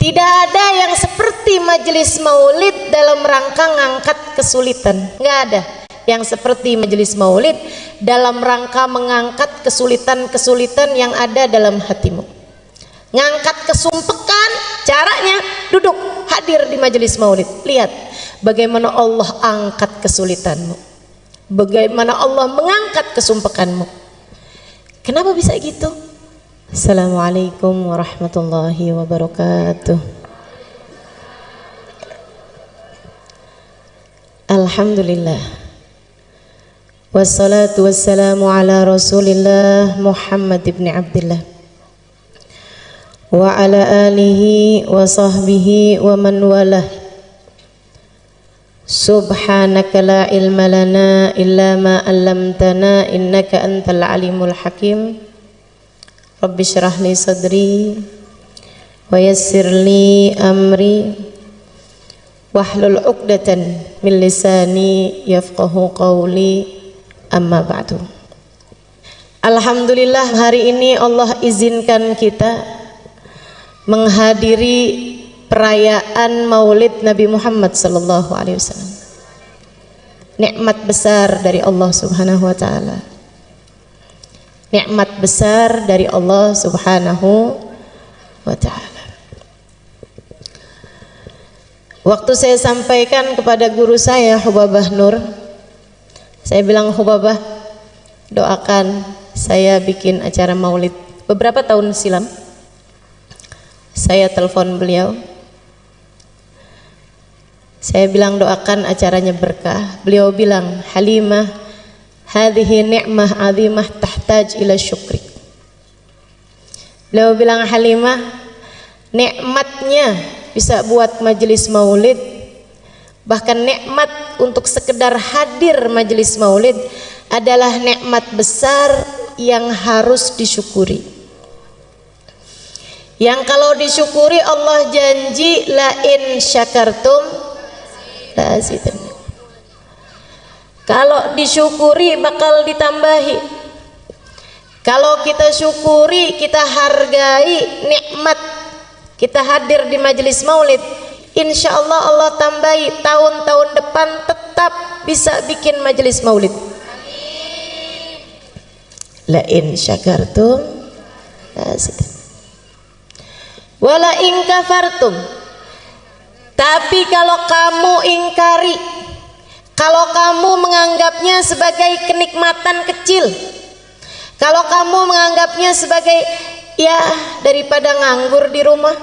Tidak ada yang seperti majelis maulid dalam rangka ngangkat kesulitan. Nggak ada yang seperti majelis maulid dalam rangka mengangkat kesulitan-kesulitan yang ada dalam hatimu. Ngangkat kesumpekan, caranya duduk hadir di majelis maulid. Lihat bagaimana Allah angkat kesulitanmu, bagaimana Allah mengangkat kesumpekanmu. Kenapa bisa gitu? Assalamualaikum warahmatullahi wabarakatuh. Alhamdulillah, wassalatu wassalamu ala Rasulillah Muhammad ibn Abdillah wa ala alihi wa sahbihi wa man walah. Subhanaka la ilma lana illa ma 'allamtana innaka antal alimul hakim. Rabbi syrah li sadri wa yassir li amri wahlul 'uqdatan min lisani yafqahu qawli, amma ba'du. Alhamdulillah, hari ini Allah izinkan kita menghadiri perayaan Maulid Nabi Muhammad sallallahu alaihi wasallam. Nikmat besar dari Allah Subhanahu wa taala. Nikmat besar dari Allah Subhanahu wa ta'ala. Waktu saya sampaikan kepada guru saya Hubabah Nur, saya bilang, Hubabah, doakan saya bikin acara maulid. Beberapa tahun silam saya telepon beliau, saya bilang doakan acaranya berkah. Beliau bilang, Halimah, hadhihi ni'mah azimah tahtaj ila syukri. Beliau bilang, Halimah, nikmatnya bisa buat majelis maulid, bahkan nikmat untuk sekedar hadir majelis maulid adalah nikmat besar yang harus disyukuri. Yang kalau disyukuri Allah janji la in syakartum la azidannakum. Kalau disyukuri bakal ditambahi. Kalau kita syukuri, kita hargai nikmat kita hadir di majelis maulid, insya Allah Allah tambahi tahun-tahun depan tetap bisa bikin majelis maulid. La in syakartum la azidannakum wa la in kafartum. Tapi kalau kamu ingkari, kalau kamu menganggapnya sebagai kenikmatan kecil, kalau kamu menganggapnya sebagai ya daripada nganggur di rumah,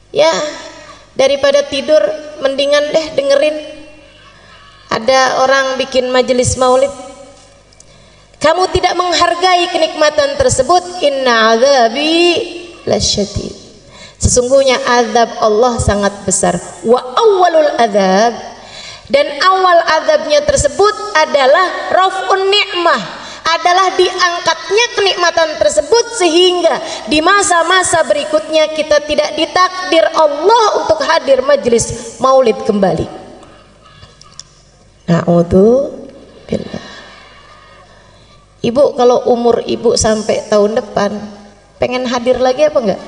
ya daripada tidur mendingan deh dengerin ada orang bikin majelis maulid, kamu tidak menghargai kenikmatan tersebut, inna azabi lasyadid. Sesungguhnya azab Allah sangat besar. Wa awwalul azab, dan awal azabnya tersebut adalah raf'un ni'mah, adalah diangkatnya kenikmatan tersebut sehingga di masa-masa berikutnya kita tidak ditakdir Allah untuk hadir majelis maulid kembali. Na'udzubillah. Ibu, kalau umur ibu sampai tahun depan pengen hadir lagi apa enggak?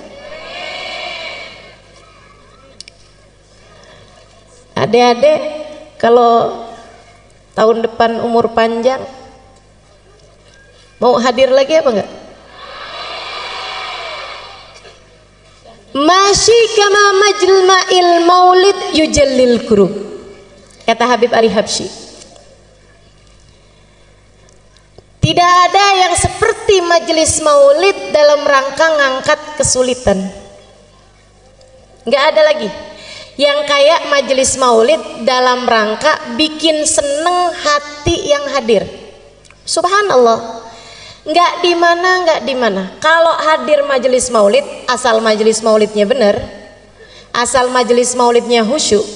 Adik-adik, kalau tahun depan umur panjang mau hadir lagi apa enggak? Masyi kama majma'il maulid yujallil kurub, kata Habib Ari Habsyi. Tidak ada yang seperti majelis maulid dalam rangka ngangkat kesulitan. Enggak ada lagi yang kayak majelis maulid dalam rangka bikin seneng hati yang hadir. Subhanallah, nggak di mana. Kalau hadir majelis maulid, asal majelis maulidnya benar, asal majelis maulidnya khusyuk,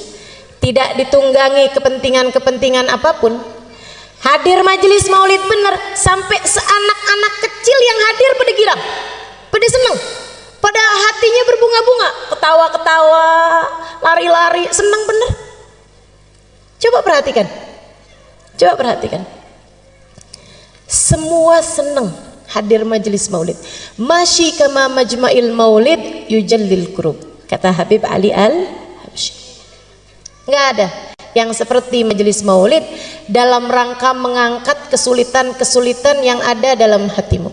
tidak ditunggangi kepentingan-kepentingan apapun, hadir majelis maulid benar, sampai seanak-anak kecil yang hadir pada girang, pada seneng, pada hatinya berbunga-bunga, ketawa-ketawa, lari-lari, senang bener. Coba perhatikan, semua senang hadir majelis maulid. Masyi kama majma'il maulid yujallil kurub. Kata Habib Ali Al-Habsyi. Nggak ada yang seperti majelis maulid dalam rangka mengangkat kesulitan-kesulitan yang ada dalam hatimu.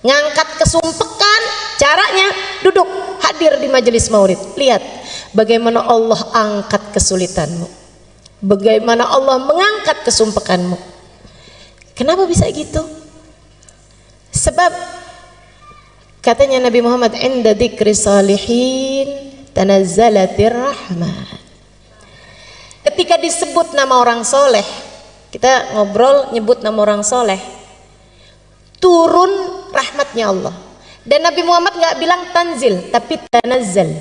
Ngangkat kesumpekan, caranya duduk hadir di majelis maulid. Lihat bagaimana Allah angkat kesulitanmu, bagaimana Allah mengangkat kesumpekanmu. Kenapa bisa gitu? Sebab katanya Nabi Muhammad, inda dzikri salihin tanazzalatir rahmah. Ketika disebut nama orang soleh, kita ngobrol nyebut nama orang soleh, turun rahmatnya Allah. Dan Nabi Muhammad nggak bilang tanzil, tapi tanazzal.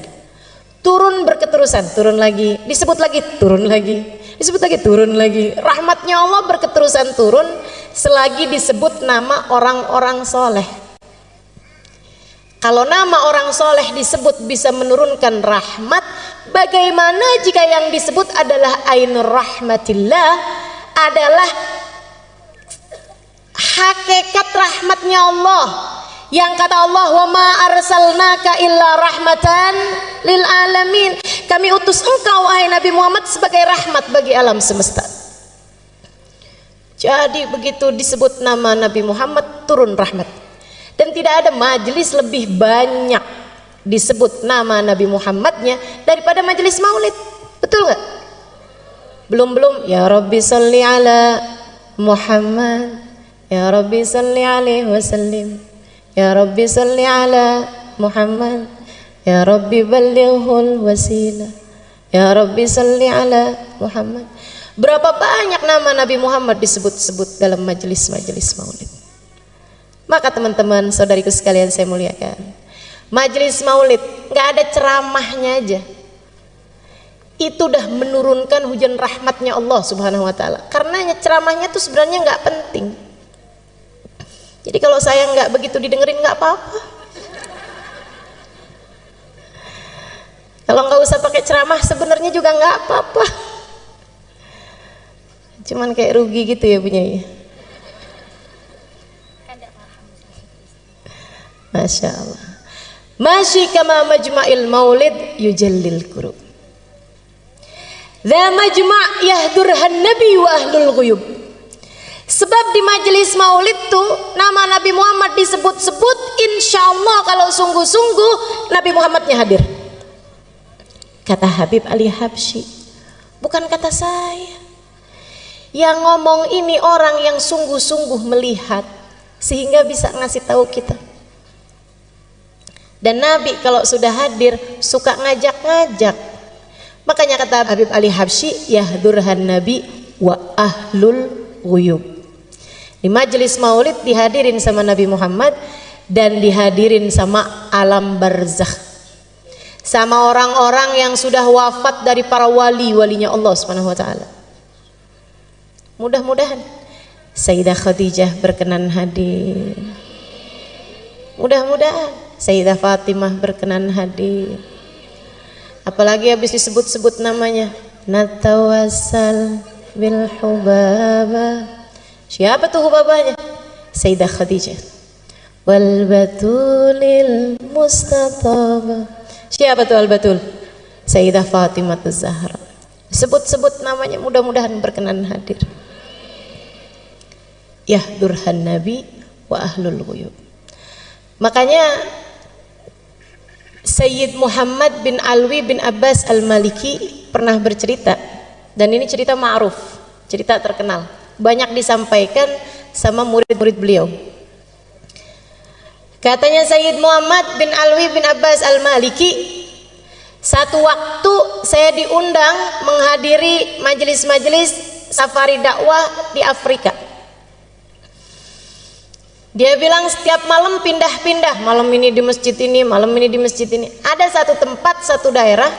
Turun berketerusan, turun lagi, disebut lagi, turun lagi, disebut lagi, turun lagi. Rahmatnya Allah berketerusan turun selagi disebut nama orang-orang soleh. Kalau nama orang soleh disebut bisa menurunkan rahmat, bagaimana jika yang disebut adalah ainur rahmatillah, adalah hakikat rahmatnya Allah, yang kata Allah, wa ma arsalnaka illa rahmatan lil alamin. Kami utus engkau wahai Nabi Muhammad sebagai rahmat bagi alam semesta. Jadi begitu disebut nama Nabi Muhammad turun rahmat. Dan tidak ada majelis lebih banyak disebut nama Nabi Muhammadnya daripada majelis maulid. Betul nggak? Belum ya Rabbi salli ala Muhammad, ya Rabbi salli alaihi wasallim, ya Rabbi salli ala Muhammad, ya Rabbi ballighul wasilah, ya Rabbi salli ala Muhammad. Berapa banyak nama Nabi Muhammad disebut-sebut dalam majelis-majelis maulid. Maka teman-teman, saudariku sekalian saya muliakan, majelis maulid nggak ada ceramahnya aja, itu udah menurunkan hujan rahmatnya Allah Subhanahu wa taala. Karena ceramahnya tuh sebenarnya nggak penting. Jadi kalau saya nggak begitu didengerin nggak apa-apa. Kalau nggak usah pakai ceramah sebenarnya juga nggak apa-apa. Cuman kayak rugi gitu ya punya ya. Masya Allah. Masyi kama majma'il maulid yujallil kurub. Dha majma' yahdurhan nabi wa ahlul ghuyub. Sebab di majelis maulid tuh nama Nabi Muhammad disebut-sebut, insya Allah kalau sungguh-sungguh Nabi Muhammadnya hadir. Kata Habib Ali Habsyi, bukan kata saya. Yang ngomong ini orang yang sungguh-sungguh melihat sehingga bisa ngasih tahu kita. Dan Nabi kalau sudah hadir suka ngajak-ngajak. Makanya kata Habib Ali Habsyi, yahdurhan nabi wa ahlul ghuyub. Di majelis maulid dihadirin sama Nabi Muhammad dan dihadirin sama alam barzakh, sama orang-orang yang sudah wafat dari para wali-walinya Allah Subhanahu wa taala. Mudah-mudahan Sayyidah Khadijah berkenan hadir. Mudah-mudahan Sayyidah Fatimah berkenan hadir. Apalagi habis disebut-sebut namanya, natawassal bil hubaba. Siapa tuh hubabanya? Sayyidah Khadijah. Wal batulil mustataba. Siapa tuh al batul? Sayyidah Fatimah Az-Zahra. Sebut-sebut namanya, mudah-mudahan berkenan hadir. Yahdurhan nabi wa ahlul ghuyub. Makanya Sayyid Muhammad bin Alwi bin Abbas Al-Maliki pernah bercerita, dan ini cerita ma'ruf, cerita terkenal, banyak disampaikan sama murid-murid beliau. Katanya Sayyid Muhammad bin Alwi bin Abbas Al-Maliki, satu waktu saya diundang menghadiri majelis-majelis safari dakwah di Afrika. Dia bilang setiap malam pindah-pindah, malam ini di masjid ini, malam ini di masjid ini. Ada satu tempat, satu daerah,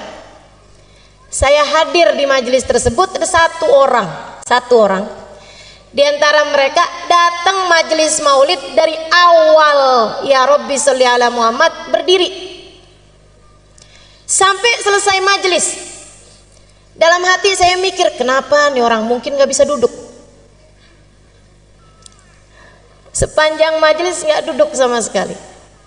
saya hadir di majelis tersebut, ada satu orang. Di antara mereka datang majelis maulid dari awal, ya Rabbi sholli ala Muhammad, berdiri sampai selesai majelis. Dalam hati saya mikir, kenapa nih orang mungkin nggak bisa duduk? Sepanjang majelis nggak duduk sama sekali.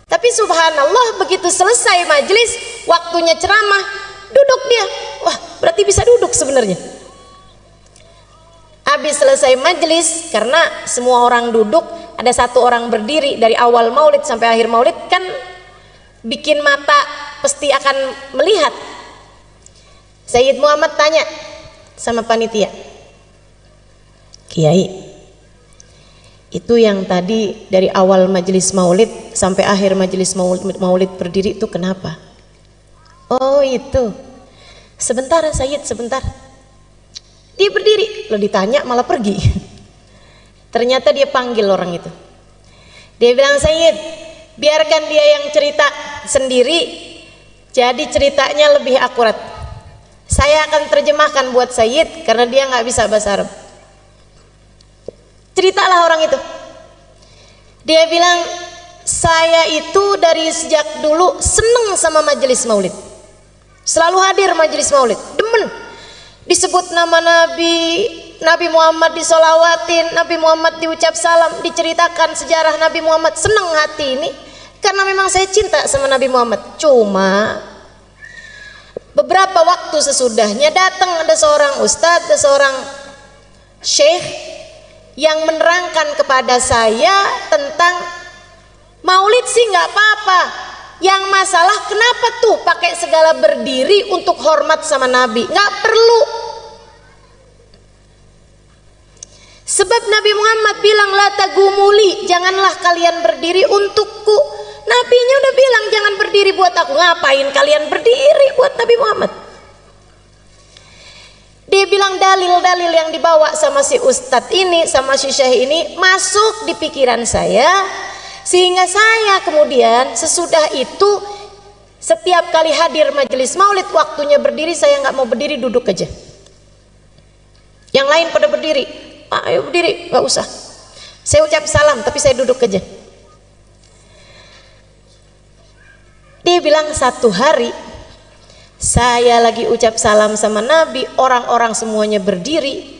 Tapi Tapi subhanallah begitu selesai majelis, waktunya ceramah, duduk dia. Wah, berarti bisa duduk sebenarnya. Habis selesai majelis, karena semua orang duduk, ada satu orang berdiri dari awal maulid sampai akhir maulid, kan bikin mata pasti akan melihat. Sayyid Muhammad tanya sama panitia, Kiai, itu yang tadi dari awal majelis maulid sampai akhir majelis maulid berdiri itu kenapa? Oh itu. Sebentar Sayyid, sebentar. Dia berdiri, lo ditanya malah pergi. Ternyata dia panggil orang itu. Dia bilang, Sayyid, biarkan dia yang cerita sendiri, jadi ceritanya lebih akurat. Saya akan terjemahkan buat Sayyid karena dia nggak bisa bahasa Arab. Ceritalah orang itu. Dia bilang, saya itu dari sejak dulu seneng sama majelis maulid, selalu hadir majelis maulid, demen. Disebut nama Nabi Muhammad disolawatin, Nabi Muhammad diucap salam, diceritakan sejarah Nabi Muhammad, seneng hati ini karena memang saya cinta sama Nabi Muhammad. Cuma beberapa waktu sesudahnya datang ada seorang ustadz, ada seorang syekh yang menerangkan kepada saya tentang maulid sih nggak apa-apa, yang masalah kenapa tuh pakai segala berdiri untuk hormat sama Nabi, nggak perlu. Sebab Nabi Muhammad bilang la tagumuli, janganlah kalian berdiri untukku. Nabinya udah bilang jangan berdiri buat aku, ngapain kalian berdiri buat Nabi Muhammad? Dia bilang dalil-dalil yang dibawa sama si ustadz ini, sama si syekh ini masuk di pikiran saya, sehingga saya kemudian sesudah itu setiap kali hadir majelis maulid waktunya berdiri, saya nggak mau berdiri, duduk aja. Yang lain pada berdiri, Pak ayo berdiri, nggak usah. Saya ucap salam tapi saya duduk aja. Dia bilang satu hari saya lagi ucap salam sama Nabi, orang-orang semuanya berdiri,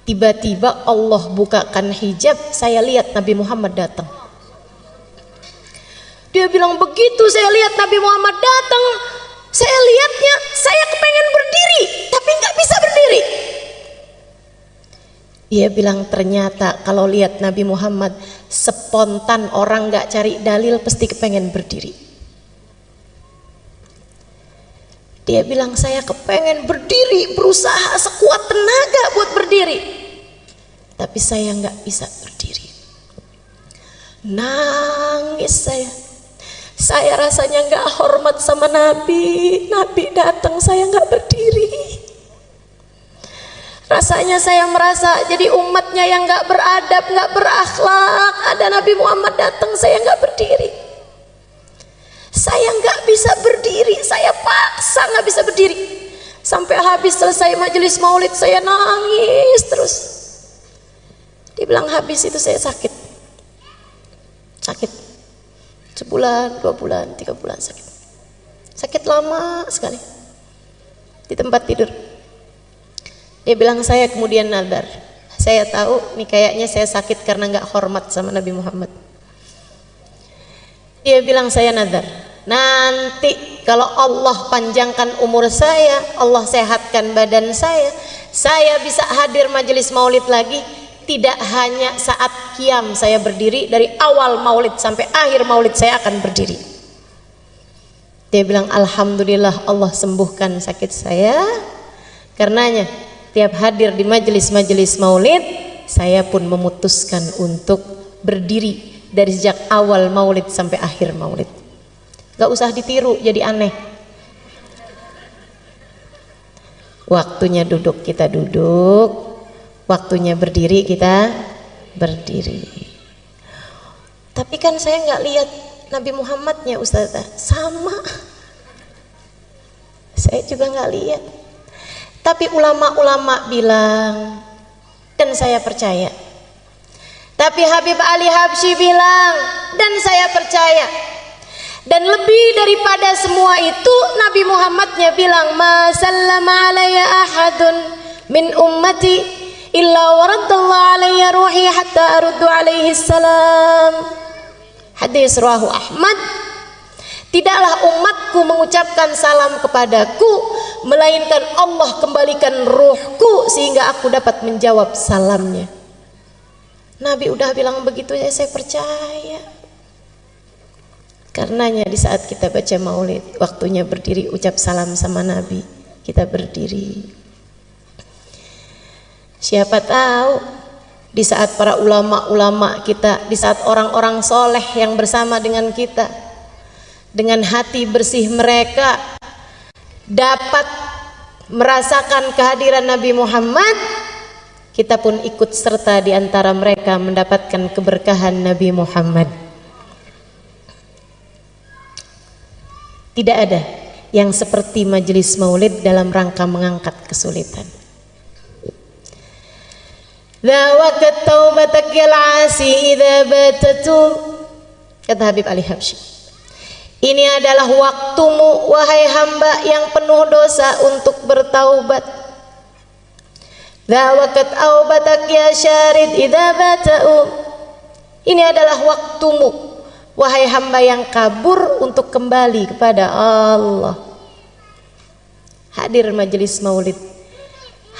tiba-tiba Allah bukakan hijab, saya lihat Nabi Muhammad datang. Dia bilang begitu saya lihat Nabi Muhammad datang, saya lihatnya, saya kepengen berdiri tapi nggak bisa berdiri. Dia bilang ternyata kalau lihat Nabi Muhammad spontan, orang nggak cari dalil pasti kepengen berdiri. Dia bilang saya kepengen berdiri, berusaha sekuat tenaga buat berdiri, tapi saya nggak bisa berdiri. Nangis saya rasanya nggak hormat sama Nabi. Nabi datang saya nggak berdiri. Rasanya saya merasa jadi umatnya yang nggak beradab, nggak berakhlak. Ada Nabi Muhammad datang saya nggak berdiri. Saya nggak bisa berdiri, saya paksa nggak bisa berdiri. Sampai habis selesai majelis maulid saya nangis terus. Dibilang habis itu saya sakit. Sebulan, 2 bulan, 3 bulan sakit. Sakit lama sekali. Di tempat tidur. Dia bilang saya kemudian nadar. Saya tahu nih kayaknya saya sakit karena nggak hormat sama Nabi Muhammad. Dia bilang saya nadar, nanti kalau Allah panjangkan umur saya, Allah sehatkan badan saya bisa hadir majelis maulid lagi. Tidak hanya saat qiyam saya berdiri, dari awal maulid sampai akhir maulid saya akan berdiri. Dia bilang alhamdulillah Allah sembuhkan sakit saya. Karenanya tiap hadir di majelis-majelis maulid, saya pun memutuskan untuk berdiri dari sejak awal maulid sampai akhir maulid. Gak usah ditiru jadi aneh. Waktunya duduk kita duduk, waktunya berdiri kita berdiri. Tapi kan saya nggak lihat Nabi Muhammadnya Ustazah, sama. Saya juga nggak lihat. Tapi ulama-ulama bilang, dan saya percaya. Tapi Habib Ali Habsyi bilang, dan saya percaya. Dan lebih daripada semua itu, Nabi Muhammadnya bilang, ma sallama alayya ahadun min ummati illa waraddallahu alayya ruhi hatta aruddu alaihi salam. Hadis riwayat Ahmad, tidaklah umatku mengucapkan salam kepadaku melainkan Allah kembalikan ruhku sehingga aku dapat menjawab salamnya. Nabi udah bilang begitu ya, saya percaya. Karenanya di saat kita baca maulid, waktunya berdiri ucap salam sama Nabi, kita berdiri. Siapa tahu di saat para ulama-ulama kita, di saat orang-orang soleh yang bersama dengan kita, dengan hati bersih mereka dapat merasakan kehadiran Nabi Muhammad, kita pun ikut serta di antara mereka mendapatkan keberkahan Nabi Muhammad. Tidak ada yang seperti majelis maulid dalam rangka mengangkat kesulitan. Dhawakat taubatak yal asi idza batatu, kata Habib Ali Habsyi. Ini adalah waktumu wahai hamba yang penuh dosa untuk bertaubat. Dhawakat taubatak ya syarid idza batau. Ini adalah waktumu wahai hamba yang kabur untuk kembali kepada Allah. Hadir majelis maulid,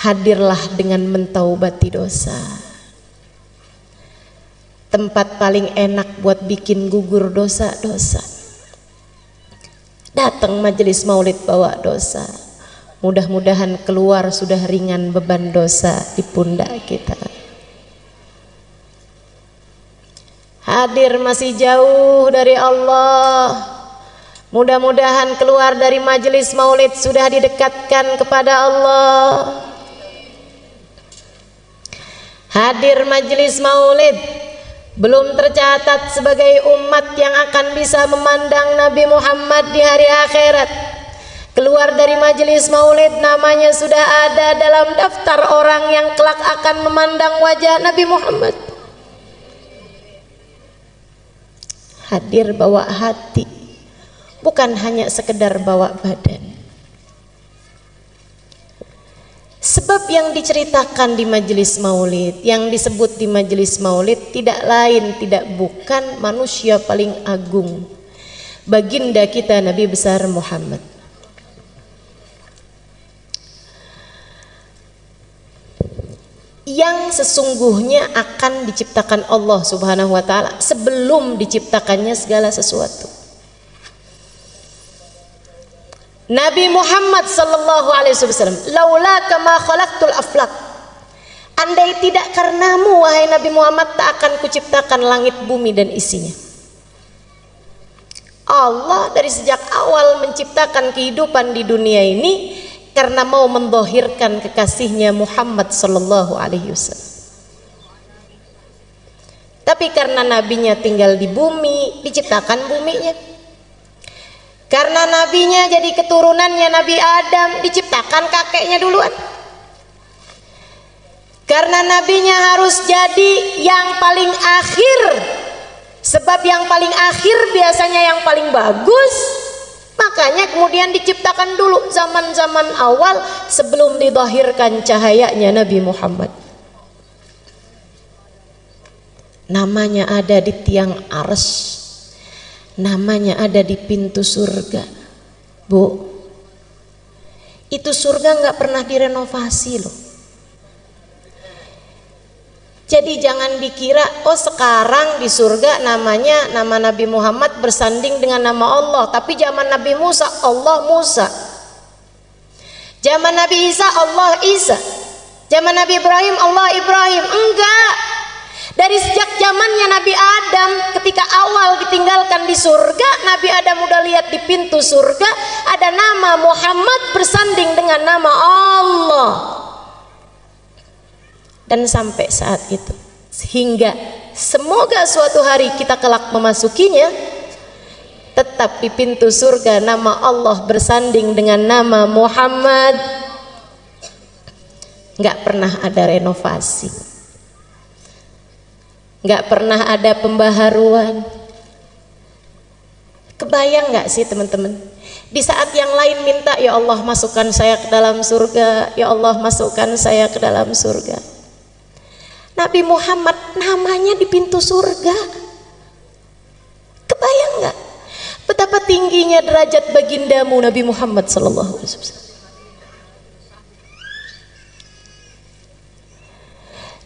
hadirlah dengan mentaubati dosa. Tempat paling enak buat bikin gugur dosa-dosa. Datang majelis maulid bawa dosa, mudah-mudahan keluar sudah ringan beban dosa di pundak kita. Hadir masih jauh dari Allah, mudah-mudahan keluar dari majelis maulid sudah didekatkan kepada Allah. Hadir majelis maulid belum tercatat sebagai umat yang akan bisa memandang Nabi Muhammad di hari akhirat. Keluar dari majelis maulid namanya sudah ada dalam daftar orang yang kelak akan memandang wajah Nabi Muhammad. Hadir bawa hati, bukan hanya sekedar bawa badan. Sebab yang diceritakan di majelis maulid, yang disebut di majelis maulid tidak lain tidak bukan manusia paling agung, baginda kita Nabi besar Muhammad. Yang sesungguhnya akan diciptakan Allah Subhanahu wa taala sebelum diciptakannya segala sesuatu. Nabi Muhammad sallallahu alaihi wasallam, laula kama khalaqtul aflaq. Andai tidak karenamu wahai Nabi Muhammad tak akan kuciptakan langit bumi dan isinya. Allah dari sejak awal menciptakan kehidupan di dunia ini karena mau mendhahirkan kekasihnya Muhammad sallallahu alaihi wasallam. Tapi karena nabinya tinggal di bumi, diciptakan buminya. Karena nabinya jadi keturunannya Nabi Adam, diciptakan kakeknya duluan. Karena nabinya harus jadi yang paling akhir, sebab yang paling akhir biasanya yang paling bagus. Makanya kemudian diciptakan dulu zaman-zaman awal sebelum didhahirkan cahayanya Nabi Muhammad. Namanya ada di tiang arsy, namanya ada di pintu surga. Bu, itu surga nggak pernah direnovasi loh. Jadi jangan dikira oh sekarang di surga namanya nama Nabi Muhammad bersanding dengan nama Allah, tapi zaman Nabi Musa Allah Musa, zaman Nabi Isa Allah Isa, zaman Nabi Ibrahim Allah Ibrahim. Enggak, dari sejak zamannya Nabi Adam ketika awal ditinggalkan di surga, Nabi Adam udah lihat di pintu surga ada nama Muhammad bersanding dengan nama Allah. Dan sampai saat itu, sehingga semoga suatu hari kita kelak memasukinya, tetap di pintu surga nama Allah bersanding dengan nama Muhammad. Nggak pernah ada renovasi, nggak pernah ada pembaharuan. Kebayang nggak sih teman-teman, di saat yang lain minta ya Allah masukkan saya ke dalam surga, ya Allah masukkan saya ke dalam surga, Nabi Muhammad namanya di pintu surga. Kebayang nggak betapa tingginya derajat bagindamu Nabi Muhammad sallallahu alaihi wasallam?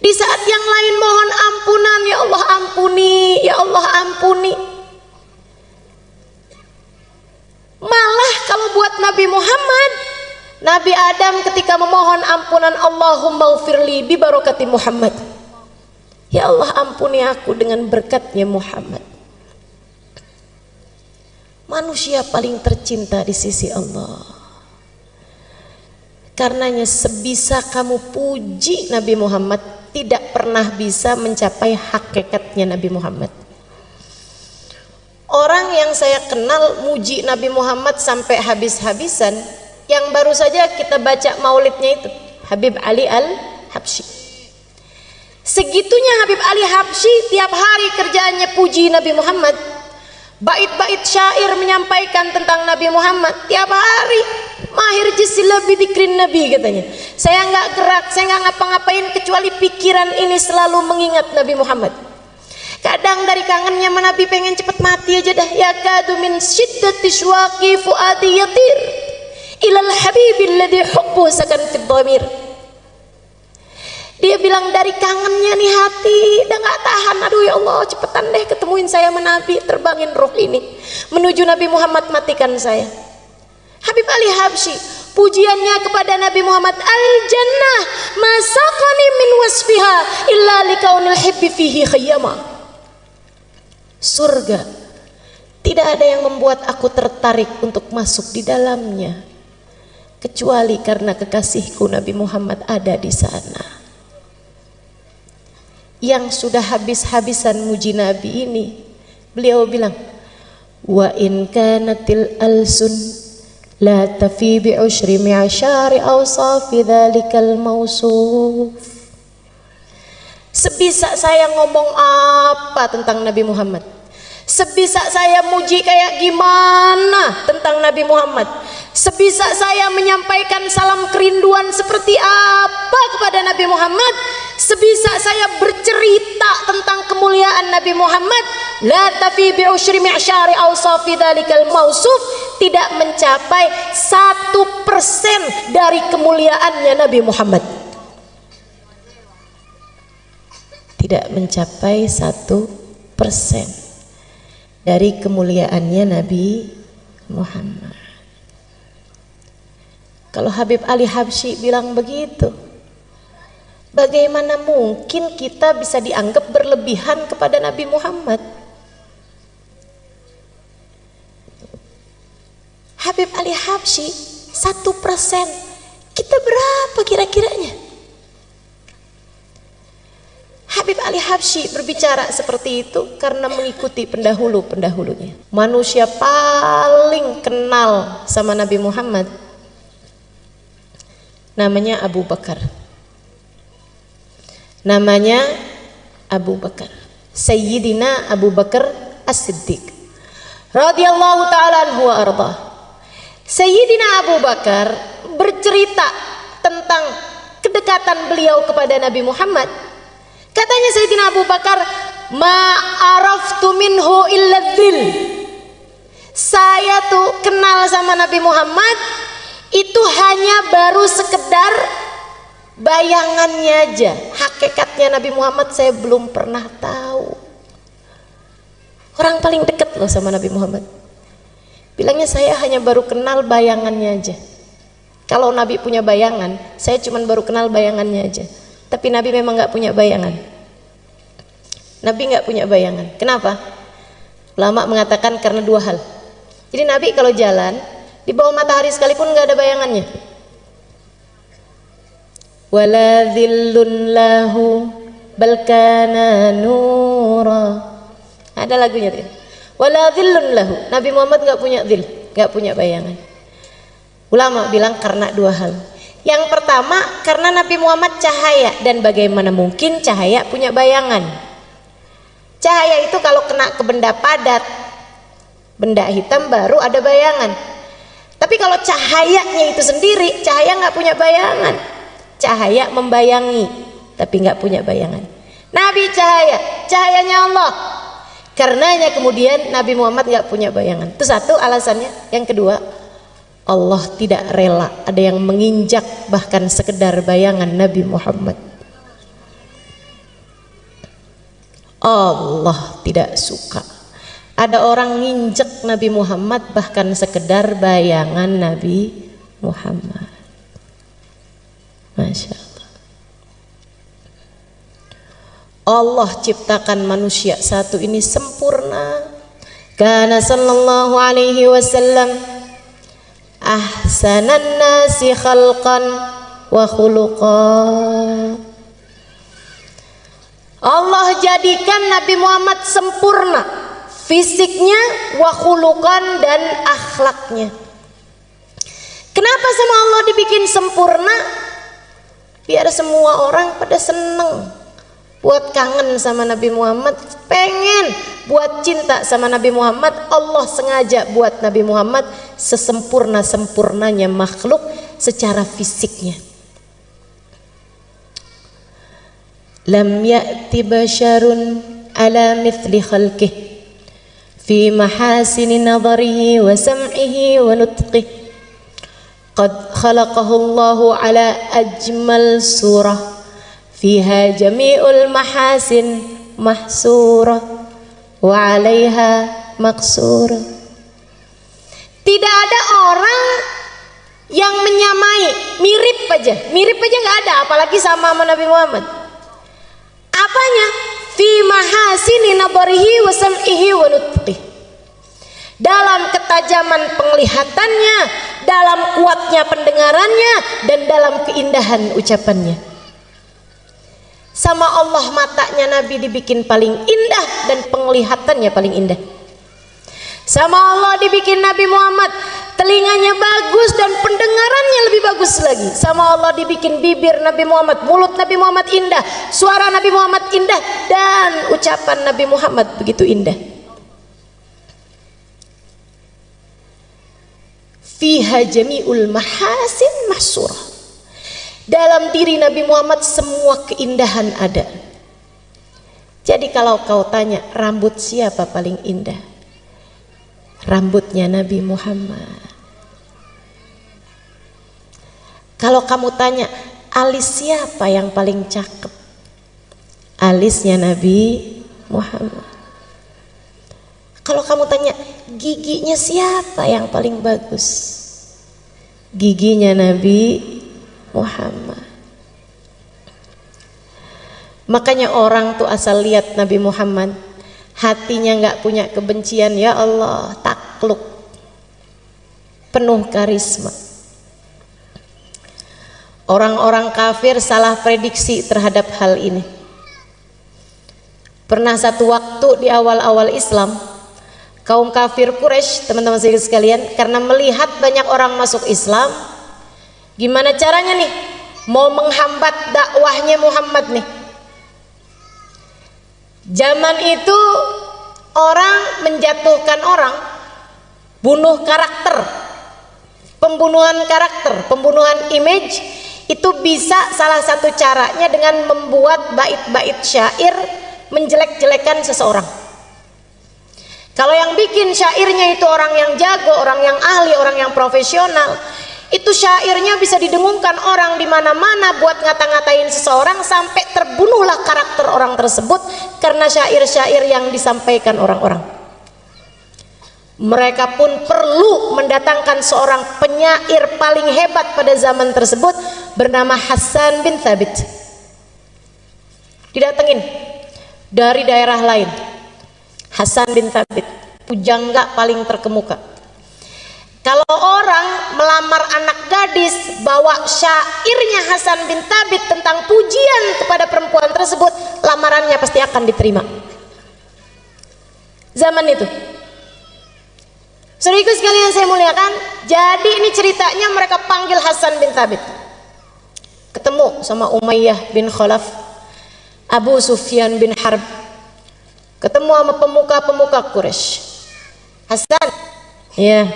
Di saat yang lain mohon ampunan, ya Allah ampuni, ya Allah ampuni. Malah kalau buat Nabi Muhammad, Nabi Adam ketika memohon ampunan, Allahumma ghfirli bi barakati Muhammad. Ya Allah ampuni aku dengan berkatnya Muhammad. Manusia paling tercinta di sisi Allah. Karenanya sebisa kamu puji Nabi Muhammad, tidak pernah bisa mencapai hakikatnya Nabi Muhammad. Orang yang saya kenal muji Nabi Muhammad sampai habis-habisan, yang baru saja kita baca maulidnya itu, Habib Ali Al-Habsyi. Segitunya Habib Ali Habsyi, tiap hari kerjaannya puji Nabi Muhammad. Bait-bait syair menyampaikan tentang Nabi Muhammad tiap hari. Mahir jisila bidikrin Nabi katanya. Saya nggak gerak, saya nggak ngapa-ngapain kecuali pikiran ini selalu mengingat Nabi Muhammad. Kadang dari kangennya Nabi pengen cepet mati aja dah. Ya kadu min syiddati syuaqi fuadi yatir ilal habibil ladzi hubbu sakan fid dhamir. Dia bilang dari kangennya nih hati udah nggak tahan, aduh ya Allah cepetan deh ketemuin saya sama Nabi, terbangin roh ini menuju Nabi Muhammad, matikan saya. Habib Ali Habsyi pujiannya kepada Nabi Muhammad, al jannah masaqani min wasfiha illa likaunil hibbi fihi khayyama. Surga tidak ada yang membuat aku tertarik untuk masuk di dalamnya kecuali karena kekasihku Nabi Muhammad ada di sana. Yang sudah habis-habisan muji Nabi ini, beliau bilang, wa in kanatil alsun la tafi bi ushri mi'ashari awsafi dzalikal mausuf. Sebisa saya ngomong apa tentang Nabi Muhammad, sebisa saya muji kayak gimana tentang Nabi Muhammad, sebisa saya menyampaikan salam kerinduan seperti apa kepada Nabi Muhammad, sebisa saya bercerita tentang kemuliaan Nabi Muhammad, la tafi bi usyri mi'syari awsafi dzalikal mausuf, tidak mencapai 1% dari kemuliaannya Nabi Muhammad. Tidak mencapai 1% dari kemuliaannya Nabi Muhammad. Kalau Habib Ali Habsyi bilang begitu, bagaimana mungkin kita bisa dianggap berlebihan kepada Nabi Muhammad? Habib Ali Habsyi 1%, kita berapa kira-kiranya? Habib Ali Habsyi berbicara seperti itu karena mengikuti pendahulu-pendahulunya. Manusia paling kenal sama Nabi Muhammad namanya Abu Bakar. Namanya Abu Bakar, Sayyidina Abu Bakar As-Siddiq radhiyallahu ta'ala anhu wa arda. Sayyidina Abu Bakar bercerita tentang kedekatan beliau kepada Nabi Muhammad. Katanya Sayyidina Abu Bakar, ma araftu minhu illa dzil. Saya tuh kenal sama Nabi Muhammad itu hanya baru sekedar bayangannya aja. Hakikatnya Nabi Muhammad saya belum pernah tahu. Orang paling dekat loh sama Nabi Muhammad, bilangnya saya hanya baru kenal bayangannya aja. Kalau Nabi punya bayangan, saya cuma baru kenal bayangannya aja. Tapi Nabi memang nggak punya bayangan. Nabi nggak punya bayangan. Kenapa? Ulama mengatakan karena dua hal. Jadi Nabi kalau jalan di bawah matahari sekalipun nggak ada bayangannya. Wala dhillun lahu bal kana nura. Ada lagunya tuh. Wala dhillun lahu. Nabi Muhammad nggak punya dhil, nggak punya bayangan. Ulama bilang karena dua hal. Yang pertama karena Nabi Muhammad cahaya, dan bagaimana mungkin cahaya punya bayangan? Cahaya itu kalau kena ke benda padat, benda hitam baru ada bayangan. Tapi kalau cahayanya itu sendiri, cahaya nggak punya bayangan. Cahaya membayangi, tapi nggak punya bayangan. Nabi cahaya, cahayanya Allah. Karenanya kemudian Nabi Muhammad nggak punya bayangan. Itu satu alasannya. Yang kedua, Allah tidak rela ada yang menginjak bahkan sekedar bayangan Nabi Muhammad. Allah tidak suka ada orang nginjek Nabi Muhammad bahkan sekedar bayangan Nabi Muhammad. Masya Allah. Allah ciptakan manusia satu ini sempurna. Kana sallallahu alaihi wasallam ahsanan nasi khalqan wa khuluqan. Allah jadikan Nabi Muhammad sempurna fisiknya, wa khuluqan, dan akhlaknya. Kenapa sama Allah dibikin sempurna? Biar semua orang pada seneng, buat kangen sama Nabi Muhammad, pengen buat cinta sama Nabi Muhammad. Allah sengaja buat Nabi Muhammad sesempurna-sempurnanya makhluk secara fisiknya. Lam ya'ti basyarun ala mithli khalqih fi mahasini nadharihi wa sam'ihi wa nutqih. Qad khalaqahu Allahu ala ajmal surah fiha jami'ul mahasin mahsurah wa 'alaiha maqsurah. Tidak ada orang yang menyamai, mirip aja nggak ada, apalagi sama Nabi Muhammad. Apanya? Fi mahasini nabarihi wa sam'ihi wa nutqih. Dalam ketajaman penglihatannya, dalam kuatnya pendengarannya, dan dalam keindahan ucapannya. Sama Allah matanya Nabi dibikin paling indah dan penglihatannya paling indah. Sama Allah dibikin Nabi Muhammad telinganya bagus dan pendengarannya lebih bagus lagi. Sama Allah dibikin bibir Nabi Muhammad, mulut Nabi Muhammad indah, suara Nabi Muhammad indah, dan ucapan Nabi Muhammad begitu indah. Fiha jami'ul mahasin mahsurah. Dalam diri Nabi Muhammad semua keindahan ada. Jadi kalau kau tanya rambut siapa paling indah, rambutnya Nabi Muhammad. Kalau kamu tanya alis siapa yang paling cakep, alisnya Nabi Muhammad. Kalau kamu tanya giginya siapa yang paling bagus, giginya Nabi Muhammad. Makanya orang tuh asal lihat Nabi Muhammad, hatinya nggak punya kebencian, ya Allah, takluk, penuh karisma. Orang-orang kafir salah prediksi terhadap hal ini. Pernah satu waktu di awal-awal Islam, kaum kafir Quraisy, teman-teman sekalian, karena melihat banyak orang masuk Islam, gimana caranya nih mau menghambat dakwahnya Muhammad nih. Zaman itu orang menjatuhkan orang, bunuh karakter, pembunuhan karakter, pembunuhan image, itu bisa salah satu caranya dengan membuat bait-bait syair menjelek-jelekan seseorang. Kalau yang bikin syairnya itu orang yang jago, orang yang ahli, orang yang profesional, itu syairnya bisa didengungkan orang di mana-mana buat ngata-ngatain seseorang sampai terbunuhlah karakter orang tersebut karena syair-syair yang disampaikan orang-orang. Mereka pun perlu mendatangkan seorang penyair paling hebat pada zaman tersebut bernama Hasan bin Thabit. Didatengin dari daerah lain. Hasan bin Thabit, pujangga paling terkemuka. Kalau orang melamar anak gadis, bawa syairnya Hasan bin Thabit tentang pujian kepada perempuan tersebut, lamarannya pasti akan diterima. Zaman itu. Saudaraku sekalian saya muliakan, jadi ini ceritanya mereka panggil Hasan bin Thabit. Ketemu sama Umayyah bin Khalaf, Abu Sufyan bin Harb, ketemu sama pemuka-pemuka Quraisy. Hasan, ya,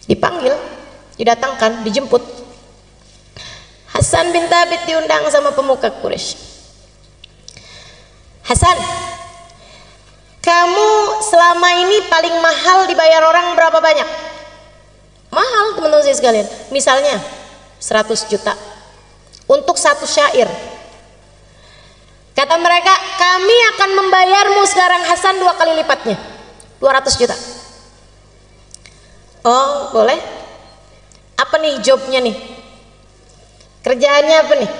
dipanggil, didatangkan, dijemput. Hasan bin Thabit diundang sama pemuka Quraisy. Hasan, Kamu selama ini paling mahal dibayar orang berapa banyak? Mahal teman-teman saya sekalian. Misalnya 100 juta untuk satu syair. Kata mereka, kami akan membayarmu sekarang Hasan 2 kali lipatnya, 200 juta. Oh boleh. Apa nih jobnya nih? Kerjaannya apa nih?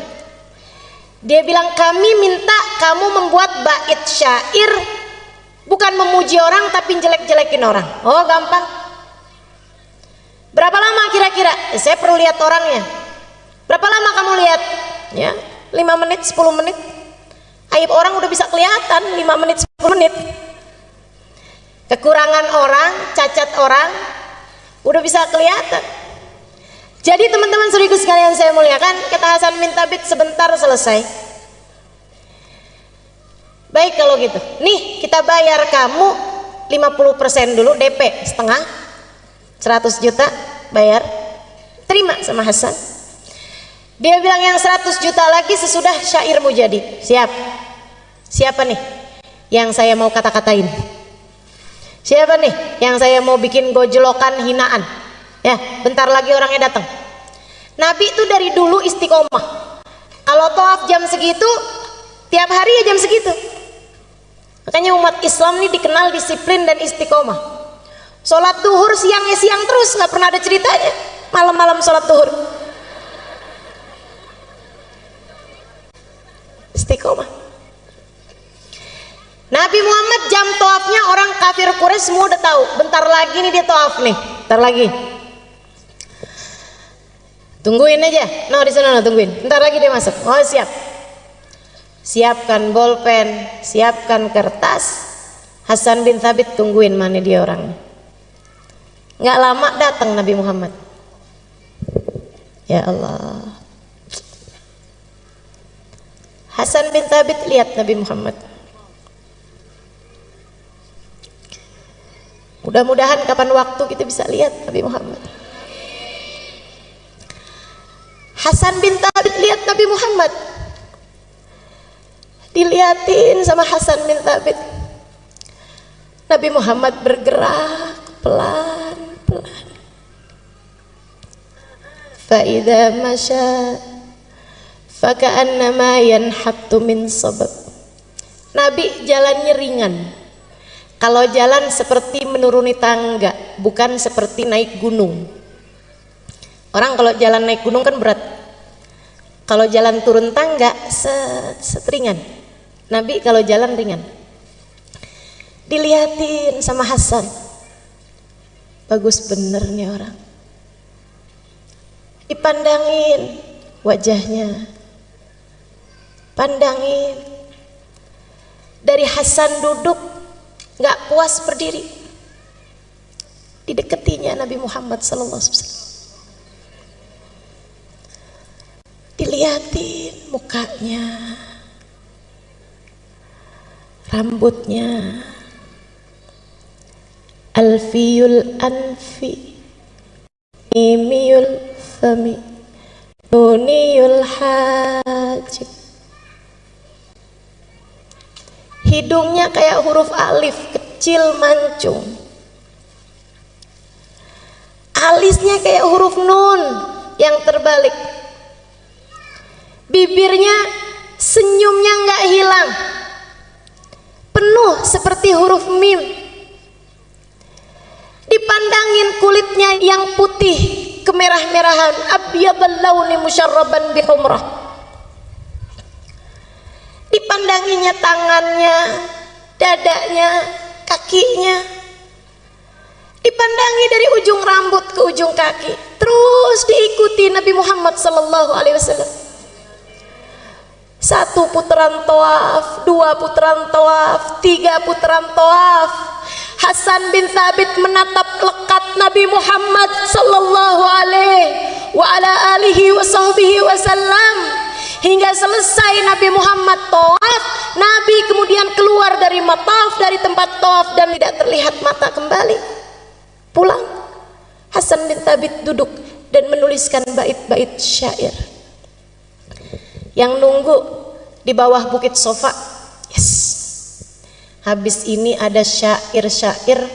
Dia bilang, kami minta kamu membuat bait syair, bukan memuji orang tapi jelek-jelekin orang. Oh gampang. Berapa lama kira-kira? Saya perlu lihat orangnya. Berapa lama kamu lihat? Ya, 5 menit, 10 menit. Aib orang udah bisa kelihatan 5 menit, 10 menit. Kekurangan orang, cacat orang udah bisa kelihatan. Jadi teman-teman saudaraku sekalian saya muliakan, kata Hasan bin Thabit, sebentar selesai. Baik kalau gitu. Nih kita bayar kamu 50% dulu DP setengah, 100 juta bayar. Terima sama Hasan. Dia bilang yang 100 juta lagi sesudah syairmu jadi. Siap. Siapa nih yang saya mau kata-katain? Siapa nih yang saya mau bikin gojlokan hinaan? Ya, bentar lagi orangnya datang. Nabi itu dari dulu istiqomah. Kalau tawaf jam segitu, tiap hari ya jam segitu. Makanya umat Islam ini dikenal disiplin dan istiqomah. Sholat duhur siangnya siang terus, nggak pernah ada ceritanya. Malam-malam sholat duhur. Istiqomah. Nabi Muhammad jam tawafnya orang kafir Quraisy semua udah tahu. Bentar lagi nih dia tawaf nih. Bentar lagi. Tungguin aja. No di sana, no, tungguin. Bentar lagi dia masuk. Oh siap. Siapkan bolpen, siapkan kertas. Hasan bin Thabit tungguin mana dia orangnya. Nggak lama datang Nabi Muhammad. Ya Allah. Hasan bin Thabit lihat Nabi Muhammad. Mudah-mudahan kapan waktu kita bisa lihat Nabi Muhammad. Hasan bin Thabit lihat Nabi Muhammad. Dilihatin sama Hasan bin Thabit. Nabi Muhammad bergerak pelan-pelan. Fa-idza masya faka'annama yanhattu min sabab. Nabi jalannya ringan. Kalau jalan seperti menuruni tangga, bukan seperti naik gunung. Orang kalau jalan naik gunung kan berat. Kalau jalan turun tangga seteringan. Nabi kalau jalan ringan. Dilihatin sama Hasan. Bagus bener nih orang. Dipandangin wajahnya. Pandangin. Dari Hasan duduk nggak puas berdiri. Dideketinya Nabi Muhammad sallallahu alaihi wasallam. Dilihatin mukanya, rambutnya, alfiyul anfi, imiyul fami, nuniyul hajib. Hidungnya kayak huruf alif kecil mancung. Alisnya kayak huruf nun yang terbalik. Bibirnya senyumnya nggak hilang, penuh seperti huruf mim. Dipandangin kulitnya yang putih kemerah-merahan, abyadal launi musyarraban bihumrah. Dipandanginya tangannya, dadanya, kakinya. Dipandangi dari ujung rambut ke ujung kaki, terus diikuti Nabi Muhammad sallallahu alaihi wasallam. 1 putaran tawaf, 2 putaran tawaf, 3 putaran tawaf. Hasan bin Thabit menatap lekat Nabi Muhammad sallallahu alaihi wasallam hingga selesai Nabi Muhammad tawaf. Nabi kemudian keluar dari mataf, dari tempat tawaf, dan tidak terlihat mata kembali. Pulang. Hasan bin Thabit duduk dan menuliskan bait-bait syair. Yang nunggu di bawah bukit Sofa, yes, habis ini ada syair-syair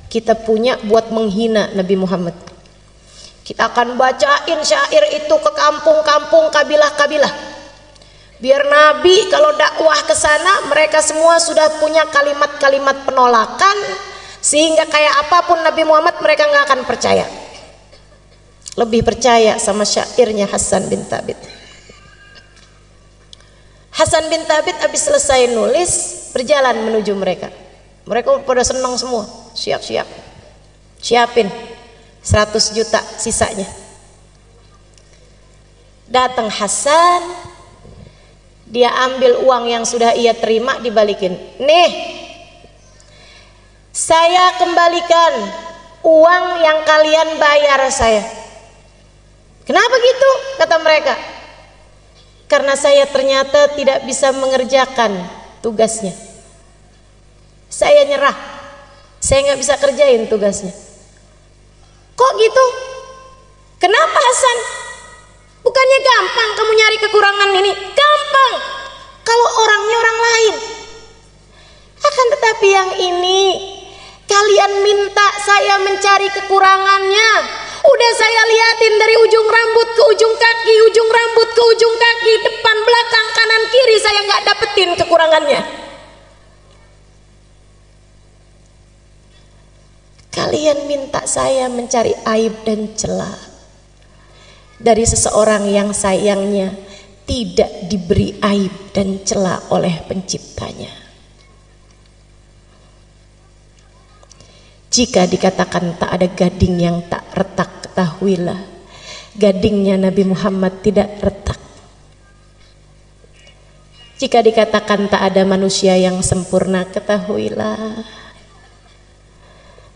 kita punya buat menghina Nabi Muhammad. Kita akan bacain syair itu ke kampung-kampung, kabilah-kabilah. Biar Nabi kalau dakwah ke sana mereka semua sudah punya kalimat-kalimat penolakan, sehingga kayak apapun Nabi Muhammad mereka nggak akan percaya. Lebih percaya sama syairnya Hasan bin Thabit. Hasan bin Thabit habis selesai nulis berjalan menuju mereka. Mereka pada senang semua, siap-siap, siapin 100 juta sisanya. Datang Hasan, dia ambil uang yang sudah ia terima dibalikin. Nih, saya kembalikan uang yang kalian bayar saya. Kenapa gitu? Kata mereka. Karena saya ternyata tidak bisa mengerjakan tugasnya. Saya nyerah. Saya nggak bisa kerjain tugasnya. Kok gitu? Kenapa Hasan? Bukannya gampang kamu nyari kekurangan ini? Gampang kalau orangnya orang lain. Akan tetapi yang ini kalian minta saya mencari kekurangannya. Udah saya liatin dari ujung rambut ke ujung kaki, ujung rambut ke ujung kaki, depan, belakang, kanan, kiri, saya nggak dapetin kekurangannya. Kalian minta saya mencari aib dan celah dari seseorang yang sayangnya tidak diberi aib dan celah oleh penciptanya. Jika dikatakan tak ada gading yang tak retak, ketahuilah gadingnya Nabi Muhammad tidak retak. Jika dikatakan tak ada manusia yang sempurna, ketahuilah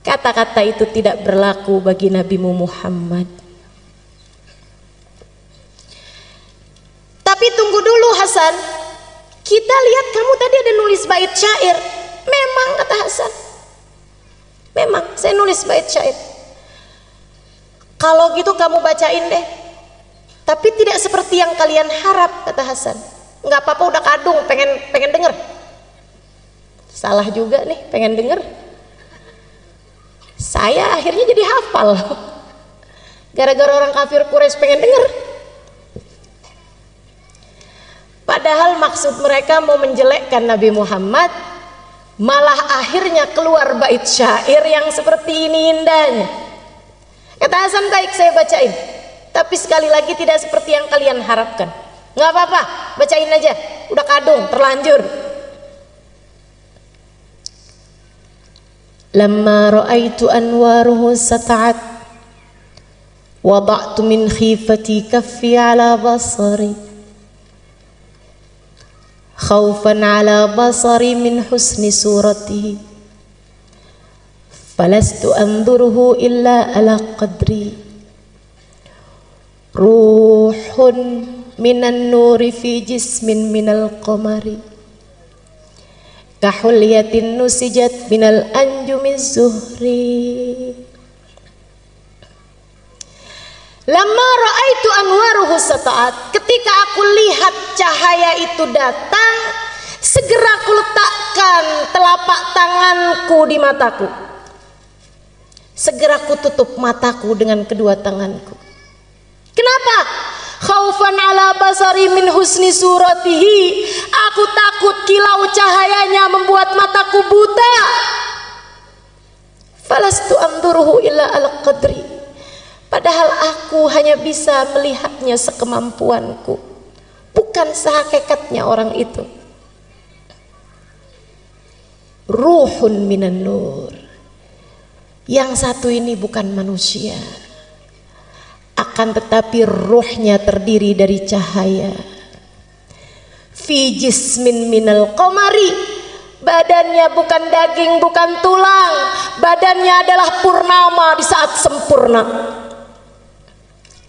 kata-kata itu tidak berlaku bagi Nabi Muhammad. Tapi tunggu dulu Hasan, kita lihat kamu tadi ada nulis bait syair. Memang, kata Hasan, memang saya nulis bait syair. Kalau gitu kamu bacain deh. Tapi tidak seperti yang kalian harap, kata Hasan. Nggak apa-apa, udah kadung, pengen denger. Salah juga nih, pengen denger. Saya akhirnya jadi hafal. Gara-gara orang kafir Quraisy pengen denger. Padahal maksud mereka mau menjelekkan Nabi Muhammad, malah akhirnya keluar bait syair yang seperti ini indahnya. Kata Hasan, baik saya bacain, tapi sekali lagi tidak seperti yang kalian harapkan. Nggak apa-apa, bacain aja, udah kadung, terlanjur. Lamma ra'aitu anwaruhu sata'at wada'tu min khifati kaffi ala basari khawfan ala basari min husni suratihi falastu anzuruhu illa ala qadri ruhun minan nuri fi jismin minal qamari kahulyatin nusijat minal anjumiz zuhri. Lamma ra'aitu anwaruhu sata'at, ketika aku lihat cahaya itu datang, segera aku letakkan telapak tanganku di mataku. Segera aku tutup mataku dengan kedua tanganku. Kenapa? Khaufan ala basari min husni suratihi. Aku takut kilau cahayanya membuat mataku buta. Falastu anduruhu illa al qadri. Padahal aku hanya bisa melihatnya sekemampuanku, bukan sehakikatnya orang itu. Ruhun minan nur. Yang satu ini bukan manusia, akan tetapi ruhnya terdiri dari cahaya. Fi jismin minal qamari, badannya bukan daging, bukan tulang, badannya adalah purnama di saat sempurna.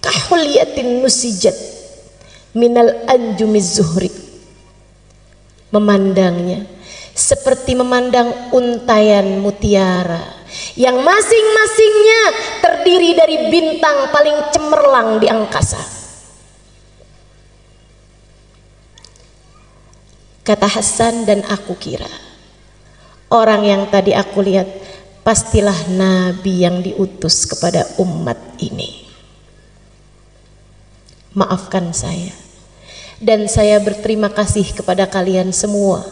Kahulyatin nusijat minal anjumiz zuhri, memandangnya seperti memandang untayan mutiara yang masing-masingnya terdiri dari bintang paling cemerlang di angkasa. Kata Hasan, dan aku kira orang yang tadi aku lihat pastilah nabi yang diutus kepada umat ini. Maafkan saya, dan saya berterima kasih kepada kalian semua,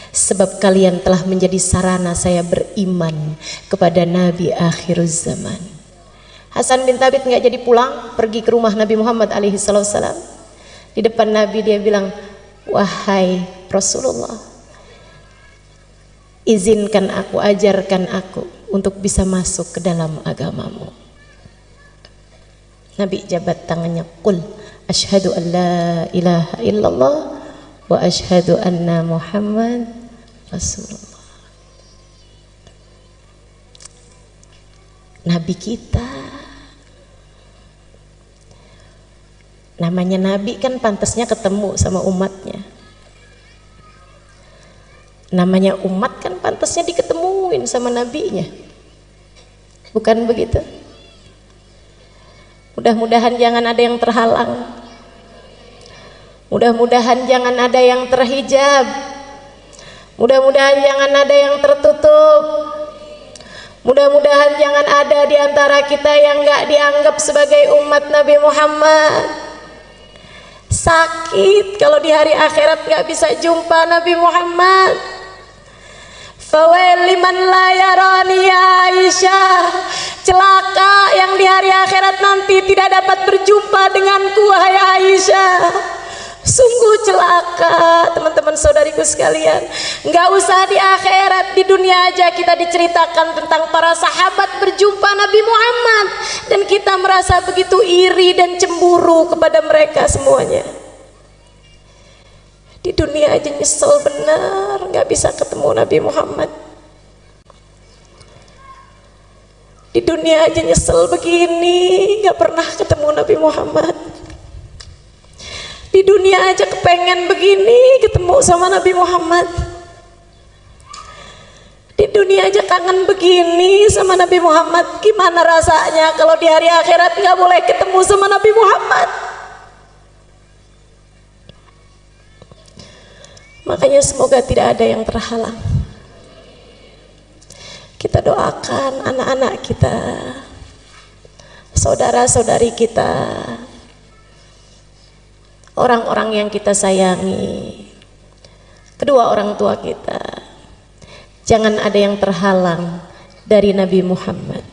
sebab kalian telah menjadi sarana saya beriman kepada Nabi akhir zaman. Hasan bin Thabit nggak jadi pulang, pergi ke rumah Nabi Muhammad alaihi salam. Di depan Nabi dia bilang, wahai Rasulullah, izinkan aku, ajarkan aku untuk bisa masuk ke dalam agamamu. Nabi jabat tangannya, qul asyhadu an la ilaha illallah wa asyhadu anna Muhammad Rasulullah. Nabi kita, namanya Nabi kan pantasnya ketemu sama umatnya. Namanya umat kan pantasnya diketemuin sama nabinya. Bukan begitu? Mudah-mudahan jangan ada yang terhalang. Mudah-mudahan jangan ada yang terhijab. Mudah-mudahan jangan ada yang tertutup. Mudah-mudahan jangan ada di antara kita yang gak dianggap sebagai umat Nabi Muhammad. Sakit kalau di hari akhirat gak bisa jumpa Nabi Muhammad. Fawail liman la yarani ya Aisyah. Celaka yang di hari akhirat nanti tidak dapat berjumpa denganku wahai Aisyah. Sungguh celaka teman-teman saudariku sekalian. Nggak usah di akhirat, di dunia aja kita diceritakan tentang para sahabat berjumpa Nabi Muhammad, dan kita merasa begitu iri dan cemburu kepada mereka semuanya. Di dunia aja nyesel benar nggak bisa ketemu Nabi Muhammad. Di dunia aja nyesel begini nggak pernah ketemu Nabi Muhammad. Di dunia aja kepengen begini ketemu sama Nabi Muhammad. Di dunia aja kangen begini sama Nabi Muhammad. Gimana rasanya kalau di hari akhirat nggak boleh ketemu sama Nabi Muhammad? Makanya semoga tidak ada yang terhalang. Kita doakan anak-anak kita, saudara-saudari kita, orang-orang yang kita sayangi, kedua orang tua kita, jangan ada yang terhalang dari Nabi Muhammad.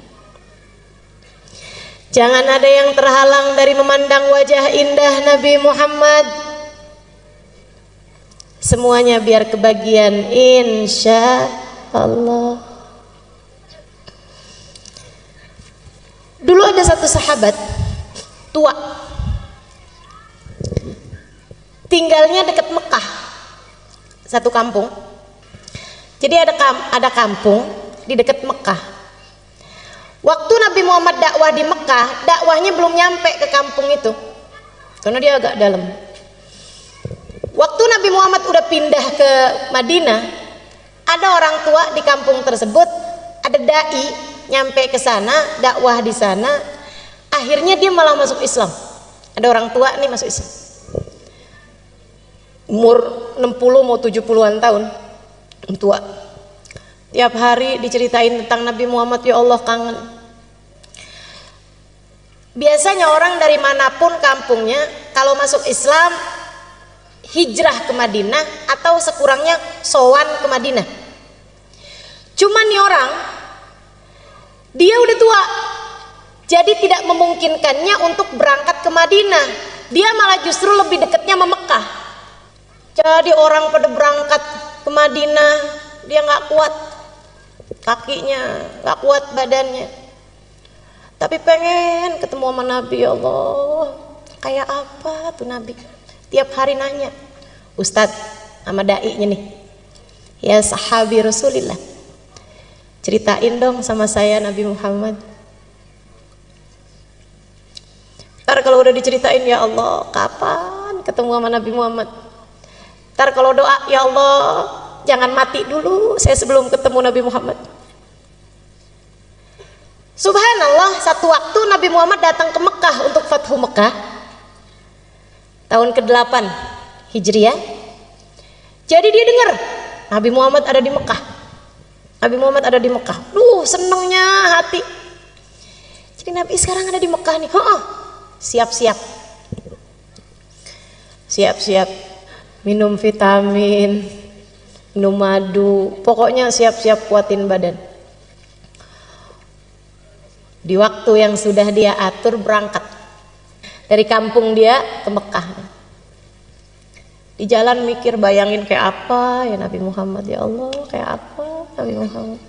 Jangan ada yang terhalang dari memandang wajah indah Nabi Muhammad. Semuanya biar kebagian insya Allah. Dulu ada satu sahabat tua, tinggalnya dekat Mekah, satu kampung. Jadi ada kampung di dekat Mekah. Waktu Nabi Muhammad dakwah di Mekah, dakwahnya belum nyampe ke kampung itu, karena dia agak dalam. Waktu Nabi Muhammad udah pindah ke Madinah, ada orang tua di kampung tersebut, ada dai nyampe ke sana, dakwah di sana. Akhirnya dia malah masuk Islam. Ada orang tua nih masuk Islam. Umur 60 mau 70-an tahun. Tua. Tiap hari diceritain tentang Nabi Muhammad, ya Allah kangen. Biasanya orang dari manapun kampungnya kalau masuk Islam hijrah ke Madinah atau sekurangnya sowan ke Madinah. Cuman nih orang, dia udah tua, jadi tidak memungkinkannya untuk berangkat ke Madinah. Dia malah justru lebih dekatnya sama Mekah. Jadi orang pada berangkat ke Madinah, dia nggak kuat kakinya, nggak kuat badannya, tapi pengen ketemu sama Nabi. Ya Allah, kayak apa tuh Nabi? Tiap hari nanya, Ustadz sama dai-nya nih, ya sahabi Rasulillah, ceritain dong sama saya Nabi Muhammad. Ntar kalau udah diceritain, ya Allah kapan ketemu sama Nabi Muhammad? Ntar kalau doa, ya Allah jangan mati dulu saya sebelum ketemu Nabi Muhammad. Subhanallah, satu waktu Nabi Muhammad datang ke Mekah untuk Fathu Mekah tahun ke-8 Hijriah. Jadi dia dengar Nabi Muhammad ada di Mekah. Nabi Muhammad ada di Mekah. Senengnya hati. Jadi Nabi sekarang ada di Mekah nih. Siap-siap. Siap-siap. Minum vitamin, minum madu. Pokoknya siap-siap kuatin badan. Di waktu yang sudah dia atur berangkat. Dari kampung dia ke Mekah. Di jalan mikir, bayangin kayak apa ya Nabi Muhammad, ya Allah, kayak apa Nabi Muhammad.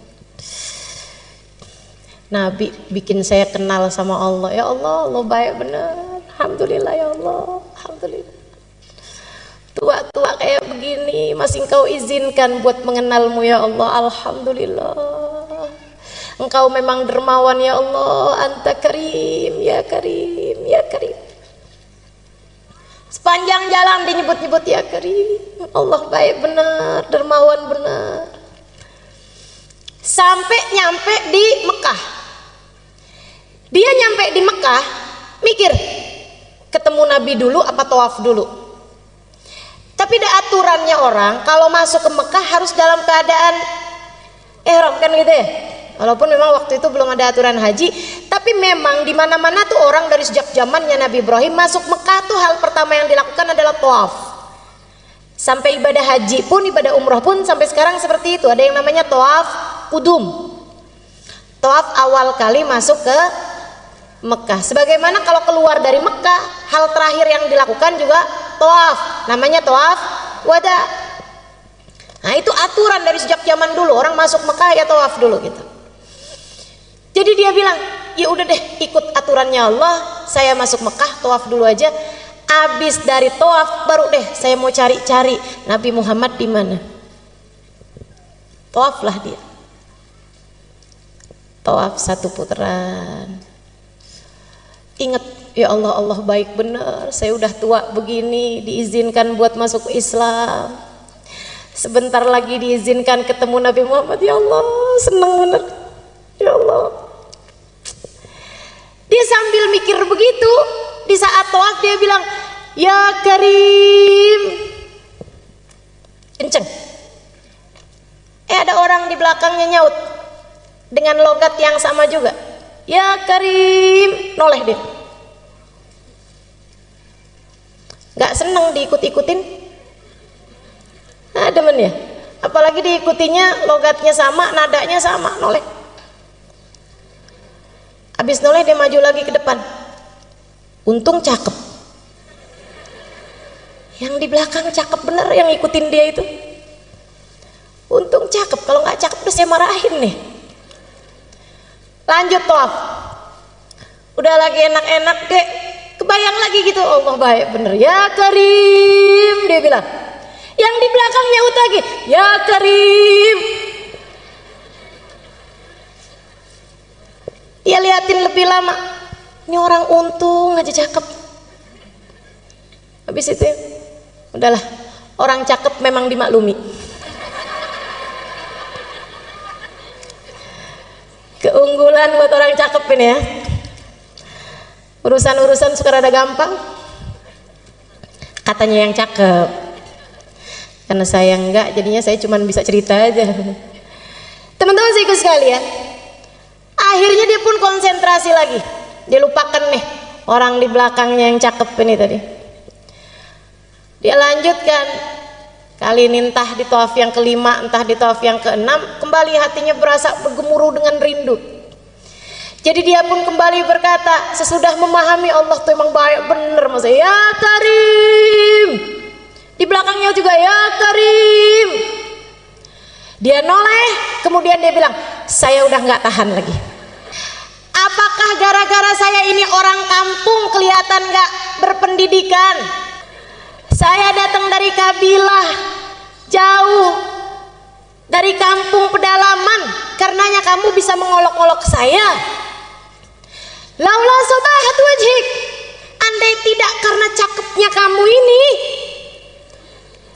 Nabi bikin saya kenal sama Allah. Ya Allah, Allah baik benar. Alhamdulillah ya Allah, alhamdulillah. Tua-tua kayak begini masih Engkau izinkan buat mengenalmu ya Allah. Alhamdulillah. Engkau memang dermawan ya Allah. Anta karim, ya karim, ya karim. Sepanjang jalan dinyebut-nyebut ya karim. Allah baik benar, dermawan benar. Sampai nyampe di Mekah. Dia nyampe di Mekah, mikir, ketemu Nabi dulu apa tawaf dulu. Tapi ada aturannya orang kalau masuk ke Mekah harus dalam keadaan ihram kan gitu ya. Walaupun memang waktu itu belum ada aturan haji, tapi memang di mana-mana tuh orang dari sejak zamannya Nabi Ibrahim masuk Mekah tuh hal pertama yang dilakukan adalah tawaf. Sampai ibadah haji pun, ibadah umroh pun sampai sekarang seperti itu. Ada yang namanya tawaf kudum. Tawaf awal kali masuk ke Mekah. Sebagaimana kalau keluar dari Mekah, hal terakhir yang dilakukan juga tawaf. Namanya tawaf wada. Nah, itu aturan dari sejak zaman dulu. Orang masuk Mekah ya tawaf dulu gitu. Jadi dia bilang, ya udah deh ikut aturannya Allah, saya masuk Mekah tawaf dulu aja. Abis dari tawaf baru deh saya mau cari-cari Nabi Muhammad di mana. Tawaflah dia. Tawaf satu putaran. Ingat, ya Allah, Allah baik benar. Saya udah tua begini diizinkan buat masuk Islam. Sebentar lagi diizinkan ketemu Nabi Muhammad. Ya Allah, senang benar. Ya Allah. Dia sambil mikir begitu, di saat tawaf dia bilang, ya Karim. Kenceng. Ada orang di belakangnya nyaut dengan logat yang sama juga. Ya Karim. Noleh dia. Gak seneng diikut-ikutin. Nah, demen ya. Apalagi diikutinya logatnya sama, nadanya sama, noleh. Habis noleh dia maju lagi ke depan. Untung cakep. Yang di belakang cakep bener yang ngikutin dia itu. Untung cakep, kalau nggak cakep udah saya marahin nih. Lanjut tawaf. Udah lagi enak-enak deh. Kebayang lagi gitu, Allah baik bener. Ya Karim, dia bilang. Yang di belakang nyaut lagi, ya Karim. Dia liatin lebih lama. Ini orang untung aja cakep. Habis itu, udahlah. Orang cakep memang dimaklumi. Keunggulan buat orang cakep ini ya. Urusan-urusan suka rada gampang. Katanya yang cakep. Karena saya enggak, jadinya saya cuma bisa cerita aja. Teman-teman saya ikut sekalian. Akhirnya dia pun konsentrasi lagi. Dia lupakan nih orang di belakangnya yang cakep ini tadi. Dia lanjutkan. Kali ini entah di tawaf yang kelima, entah di tawaf yang keenam, kembali hatinya berasa bergemuruh dengan rindu. Jadi dia pun kembali berkata, sesudah memahami Allah tuh emang baik bener, mas. Ya Karim. Di belakangnya juga ya Karim. Dia noleh, kemudian dia bilang, saya udah nggak tahan lagi. Apakah gara-gara saya ini orang kampung kelihatan nggak berpendidikan? Saya datang dari kabilah jauh, dari kampung pedalaman, karenanya kamu bisa mengolok-olok saya. Laula sobahat wajhik, andai tidak karena cakepnya kamu ini,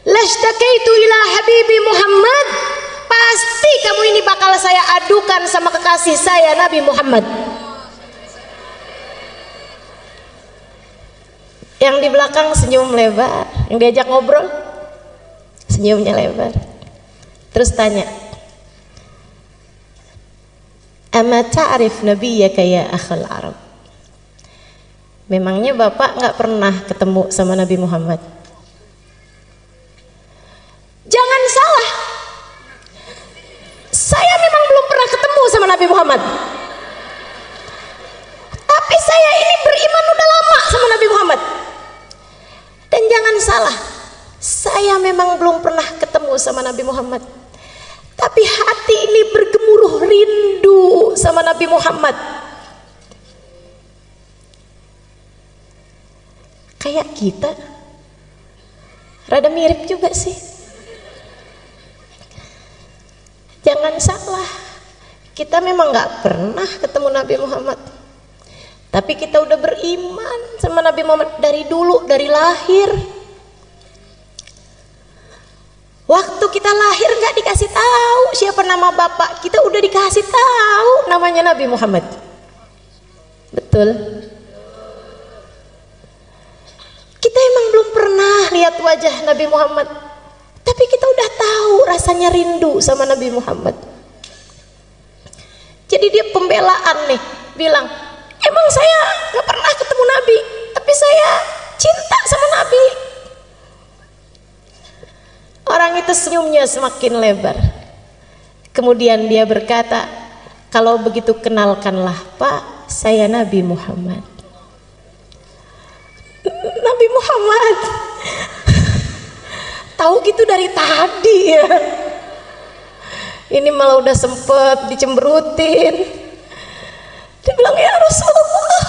lastakaitu ila habibi Muhammad, pasti kamu ini bakal saya adukan sama kekasih saya Nabi Muhammad. Yang di belakang senyum lebar, yang diajak ngobrol senyumnya lebar. Terus tanya, Ama ta'rif nabiyyaka ya akhal Arab. Memangnya Bapak nggak pernah ketemu sama Nabi Muhammad? Jangan salah, saya memang belum pernah ketemu sama Nabi Muhammad, tapi saya ini beriman udah lama sama Nabi Muhammad. Dan jangan salah, saya memang belum pernah ketemu sama Nabi Muhammad, tapi hati ini bergemuruh rindu sama Nabi Muhammad. Kayak kita, rada mirip juga sih. Jangan salah, kita memang gak pernah ketemu Nabi Muhammad, tapi kita udah beriman sama Nabi Muhammad dari dulu, dari lahir. Waktu kita lahir gak dikasih tahu siapa nama bapak kita, udah dikasih tahu namanya Nabi Muhammad. Betul? Kita emang belum pernah lihat wajah Nabi Muhammad, tapi kita udah tahu rasanya rindu sama Nabi Muhammad. Jadi dia pembelaan nih, bilang, emang saya gak pernah ketemu Nabi, tapi saya cinta sama Nabi. Orang itu senyumnya semakin lebar. Kemudian dia berkata, kalau begitu kenalkanlah Pak, saya Nabi Muhammad. Nabi Muhammad tahu gitu dari tadi ya. Ini malah udah sempet dicemberutin. Dia bilang, ya Rasulullah,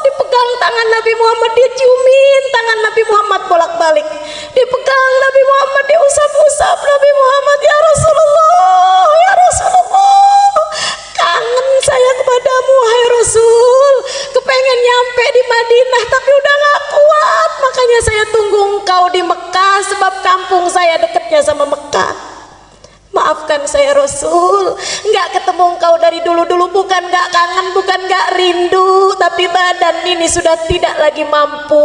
dipegang tangan Nabi Muhammad, dia ciumin tangan Nabi Muhammad bolak-balik, dipegang Nabi Muhammad, dia usap-usap Nabi Muhammad. Ya Rasulullah, kangen saya kepadamu wahai Rasul, kepengen nyampe di Madinah tapi udah gak kuat, makanya saya tunggu engkau di Mekah, sebab kampung saya dekatnya sama Mekah. Maafkan saya Rasul, nggak ketemu engkau dari dulu-dulu, bukan nggak kangen, bukan nggak rindu, tapi badan ini sudah tidak lagi mampu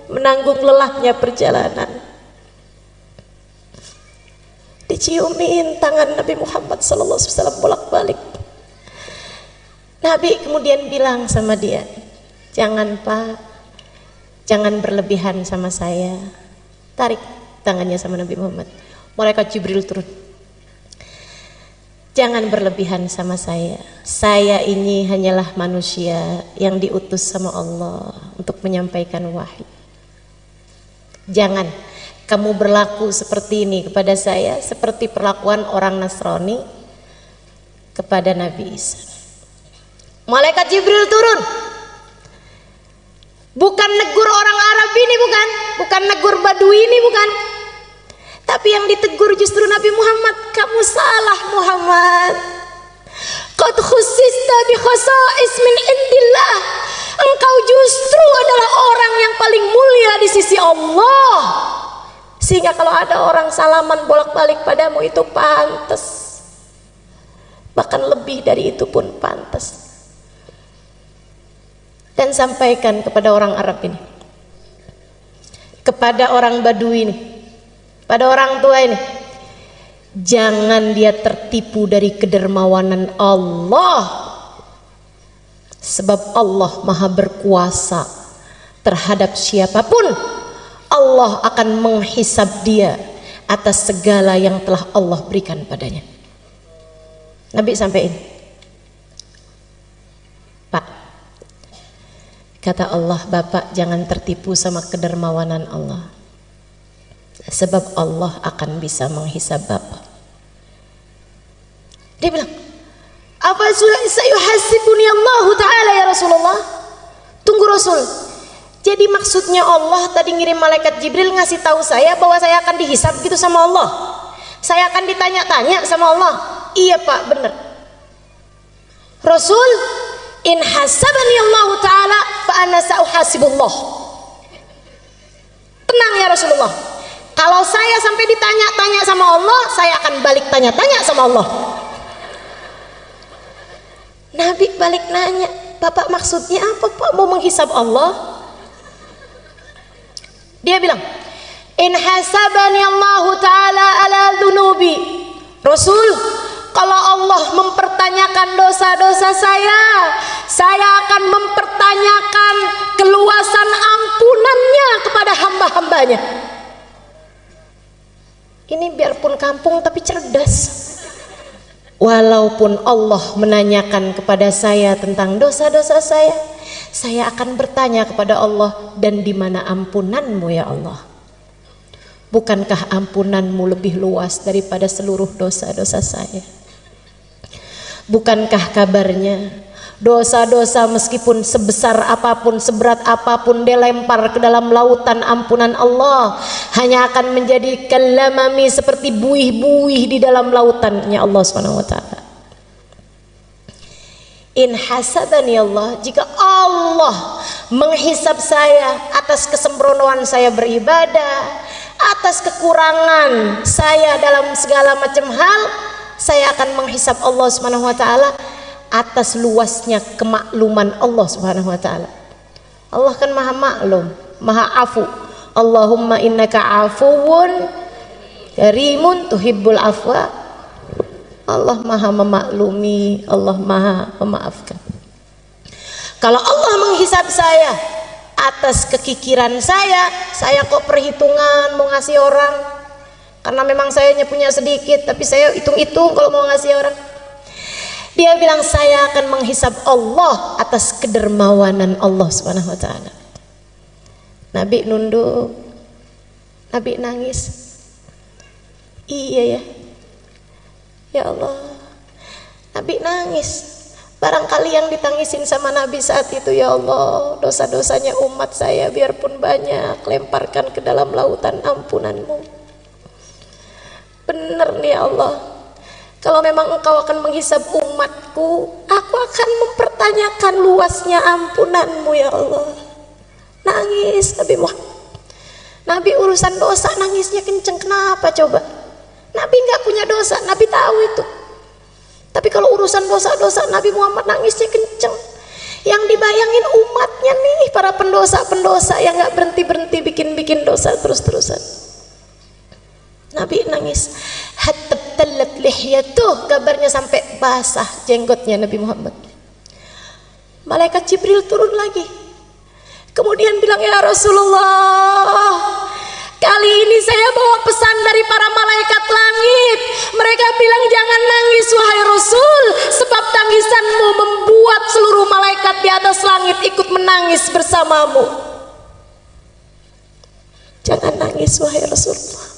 menanggung lelahnya perjalanan. Diciumin tangan Nabi Muhammad SAW bolak-balik. Nabi kemudian bilang sama dia, jangan Pak, jangan berlebihan sama saya. Tarik tangannya sama Nabi Muhammad. Malaikat Jibril turun. Jangan berlebihan sama saya. Saya ini hanyalah manusia yang diutus sama Allah untuk menyampaikan wahyu. Jangan kamu berlaku seperti ini kepada saya, seperti perlakuan orang Nasrani kepada Nabi Isa. Malaikat Jibril turun. Bukan negur orang Arab ini, bukan negur Badui ini, bukan. Tapi yang ditegur justru Nabi Muhammad. Kamu salah Muhammad. Qad khussista bi khasa'is min indillah. Engkau justru adalah orang yang paling mulia di sisi Allah. Sehingga kalau ada orang salaman bolak-balik padamu itu pantas. Bahkan lebih dari itu pun pantas. Dan sampaikan kepada orang Arab ini, kepada orang Badui ini, pada orang tua ini, jangan dia tertipu dari kedermawanan Allah, sebab Allah maha berkuasa terhadap siapapun. Allah akan menghisab dia atas segala yang telah Allah berikan padanya. Nabi sampaikan, Pak, kata Allah, Bapak jangan tertipu sama kedermawanan Allah, sebab Allah akan bisa menghisab Bapak. Dia bilang, apa sayuhasibuni Allah Ta'ala ya Rasulullah? Tunggu Rasul, jadi maksudnya Allah tadi ngirim malaikat Jibril ngasih tahu saya bahwa saya akan dihisab gitu sama Allah, saya akan ditanya-tanya sama Allah? Iya Pak, benar Rasul. In hasabani Allah Ta'ala fa ana sa'uhasibullah. Tenang ya Rasulullah, kalau saya sampai ditanya-tanya sama Allah, saya akan balik tanya-tanya sama Allah. Nabi balik nanya, Bapak maksudnya apa Pak, mau menghisab Allah? Dia bilang, in hasabani Allah Ta'ala ala dhunubi. Rasul, Kalau Allah mempertanyakan dosa-dosa saya akan mempertanyakan keluasan ampunannya kepada hamba-hambanya. Ini biarpun kampung tapi cerdas. Walaupun Allah menanyakan kepada saya tentang dosa-dosa saya akan bertanya kepada Allah, dan di mana ampunanmu ya Allah? Bukankah ampunanmu lebih luas daripada seluruh dosa-dosa saya? Bukankah kabarnya dosa-dosa meskipun sebesar apapun, seberat apapun dilempar ke dalam lautan ampunan Allah, hanya akan menjadi kalamami, seperti buih-buih di dalam lautannya Allah Subhanahu wa taala. In hasabani Allah, jika Allah menghisab saya atas kesembronoan saya beribadah, atas kekurangan saya dalam segala macam hal, saya akan menghisab Allah Subhanahu wa taala atas luasnya kemakluman Allah Subhanahu wa taala. Allah kan maha maklum, maha afu. Allahumma innaka afuwun karimun tuhibbul afwa. Allah maha memaklumi, Allah maha memaafkan. Kalau Allah menghisab saya atas kekikiran saya kok perhitungan mau ngasih orang, karena memang saya punya sedikit, tapi saya hitung-hitung kalau mau ngasih orang. Dia bilang saya akan menghisab Allah atas kedermawanan Allah Subhanahu wa taala. Nabi nunduk, Nabi nangis. Iya ya, ya Allah, Nabi nangis. Barangkali yang ditangisin sama Nabi saat itu, ya Allah, dosa-dosanya umat saya biarpun banyak, lemparkan ke dalam lautan ampunanmu. Bener nih ya Allah, kalau memang engkau akan menghisab umatku, aku akan mempertanyakan luasnya ampunanmu ya Allah. Nangis Nabi Muhammad. Nabi urusan dosa nangisnya kenceng, kenapa coba? Nabi nggak punya dosa, Nabi tahu itu. Tapi kalau urusan dosa-dosa Nabi Muhammad nangisnya kenceng. Yang dibayangin umatnya nih, para pendosa-pendosa yang nggak berhenti-berhenti bikin dosa terus-terusan. Nabi nangis. Hatta talat lihyatuh, kabarnya sampai basah jenggotnya Nabi Muhammad. Malaikat Jibril turun lagi, kemudian bilang, ya Rasulullah, kali ini saya bawa pesan dari para malaikat langit. Mereka bilang jangan nangis wahai Rasul, sebab tangisanmu membuat seluruh malaikat di atas langit ikut menangis bersamamu. Jangan nangis wahai Rasulullah.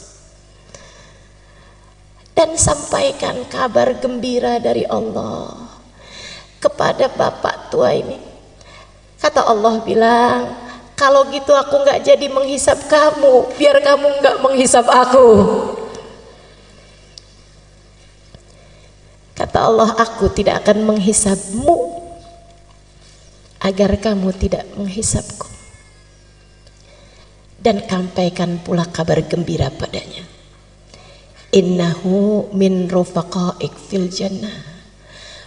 Dan sampaikan kabar gembira dari Allah kepada bapak tua ini. Kata Allah bilang, kalau gitu aku nggak jadi menghisab kamu, biar kamu nggak menghisab aku. Kata Allah, aku tidak akan menghisabmu agar kamu tidak menghisabku. Dan sampaikan pula kabar gembira padanya. Innahu min rufaqaik fil jannah.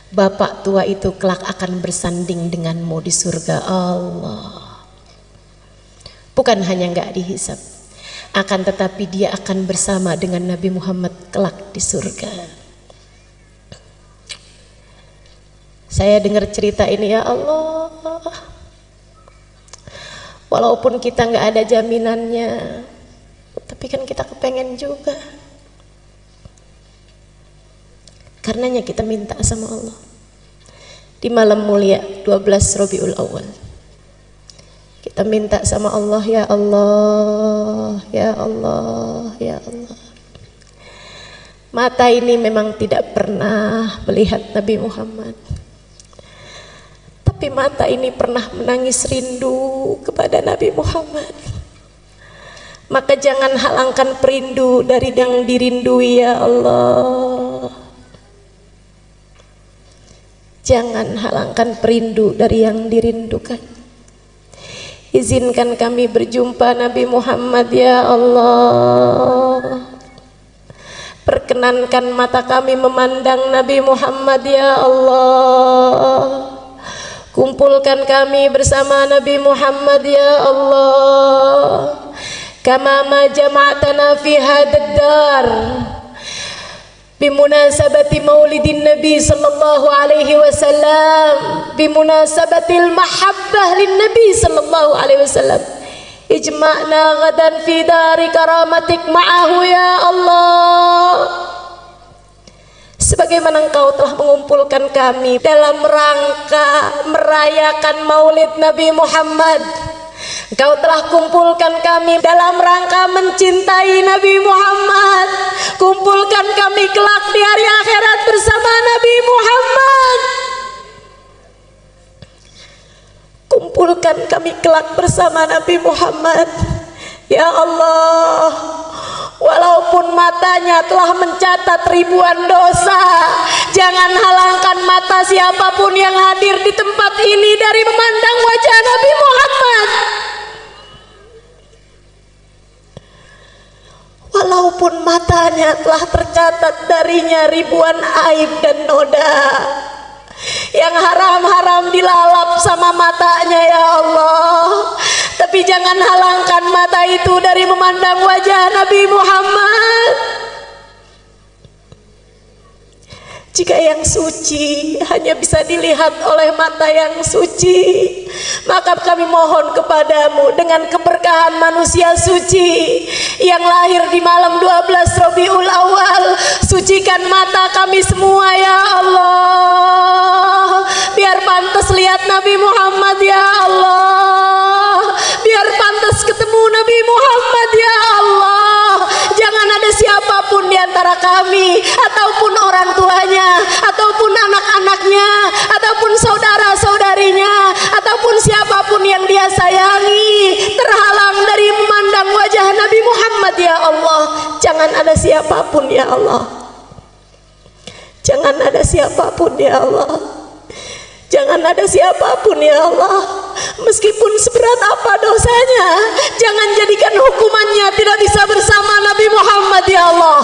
Bapak tua itu kelak akan bersanding denganmu di surga Allah. Bukan hanya nggak dihisab, akan tetapi dia akan bersama dengan Nabi Muhammad kelak di surga. Saya dengar cerita ini, ya Allah, walaupun kita nggak ada jaminannya, tapi kan kita kepengen juga. Karenanya kita minta sama Allah di malam mulia 12 Rabiul Awal. Kita minta sama Allah, ya Allah, ya Allah, ya Allah. Mata ini memang tidak pernah melihat Nabi Muhammad, tapi mata ini pernah menangis rindu kepada Nabi Muhammad. Maka jangan halangkan perindu dari yang dirindui, ya Allah. Jangan halangkan perindu dari yang dirindukan. Izinkan kami berjumpa Nabi Muhammad, ya Allah. Perkenankan mata kami memandang Nabi Muhammad, ya Allah. Kumpulkan kami bersama Nabi Muhammad, ya Allah. Kama ma jama'tana fi hadad dar. bimunasabati maulidin Nabi sallallahu alaihi wasallam, bimunasabatil mahabbah lin Nabi sallallahu alaihi wasallam. Ijma'na ghadan fi dari karamatik ma'ahu ya Allah. Sebagaimana Engkau telah mengumpulkan kami dalam rangka merayakan maulid Nabi Muhammad, Engkau telah kumpulkan kami dalam rangka mencintai Nabi Muhammad. Kumpulkan kami kelak di hari akhirat bersama Nabi Muhammad. Kumpulkan kami kelak bersama Nabi Muhammad. Ya Allah, walaupun matanya telah mencatat ribuan dosa, jangan halangkan mata siapapun yang hadir di tempat ini dari memandang wajah Nabi Muhammad. Walaupun matanya telah tercatat darinya ribuan aib dan noda yang haram-haram dilalap sama matanya ya Allah, tapi jangan halangkan mata itu dari memandang wajah Nabi Muhammad. Jika yang suci hanya bisa dilihat oleh mata yang suci, maka kami mohon kepadamu dengan keberkahan manusia suci yang lahir di malam 12 Rabiul Awal, sucikan mata kami semua ya Allah, biar pantas lihat Nabi Muhammad ya Allah, biar pantas ketemu Nabi Muhammad ya Allah. Jangan ada siapapun di antara kami ataupun orang tuanya ataupun anak-anaknya ataupun saudara-saudarinya ataupun siapapun yang dia sayangi terhalang dari memandang wajah Nabi Muhammad ya Allah. Jangan ada siapapun ya Allah, jangan ada siapapun ya Allah, jangan ada siapapun ya Allah. Meskipun seberat apa dosanya, jangan jadikan hukumannya tidak bisa bersama Nabi Muhammad ya Allah.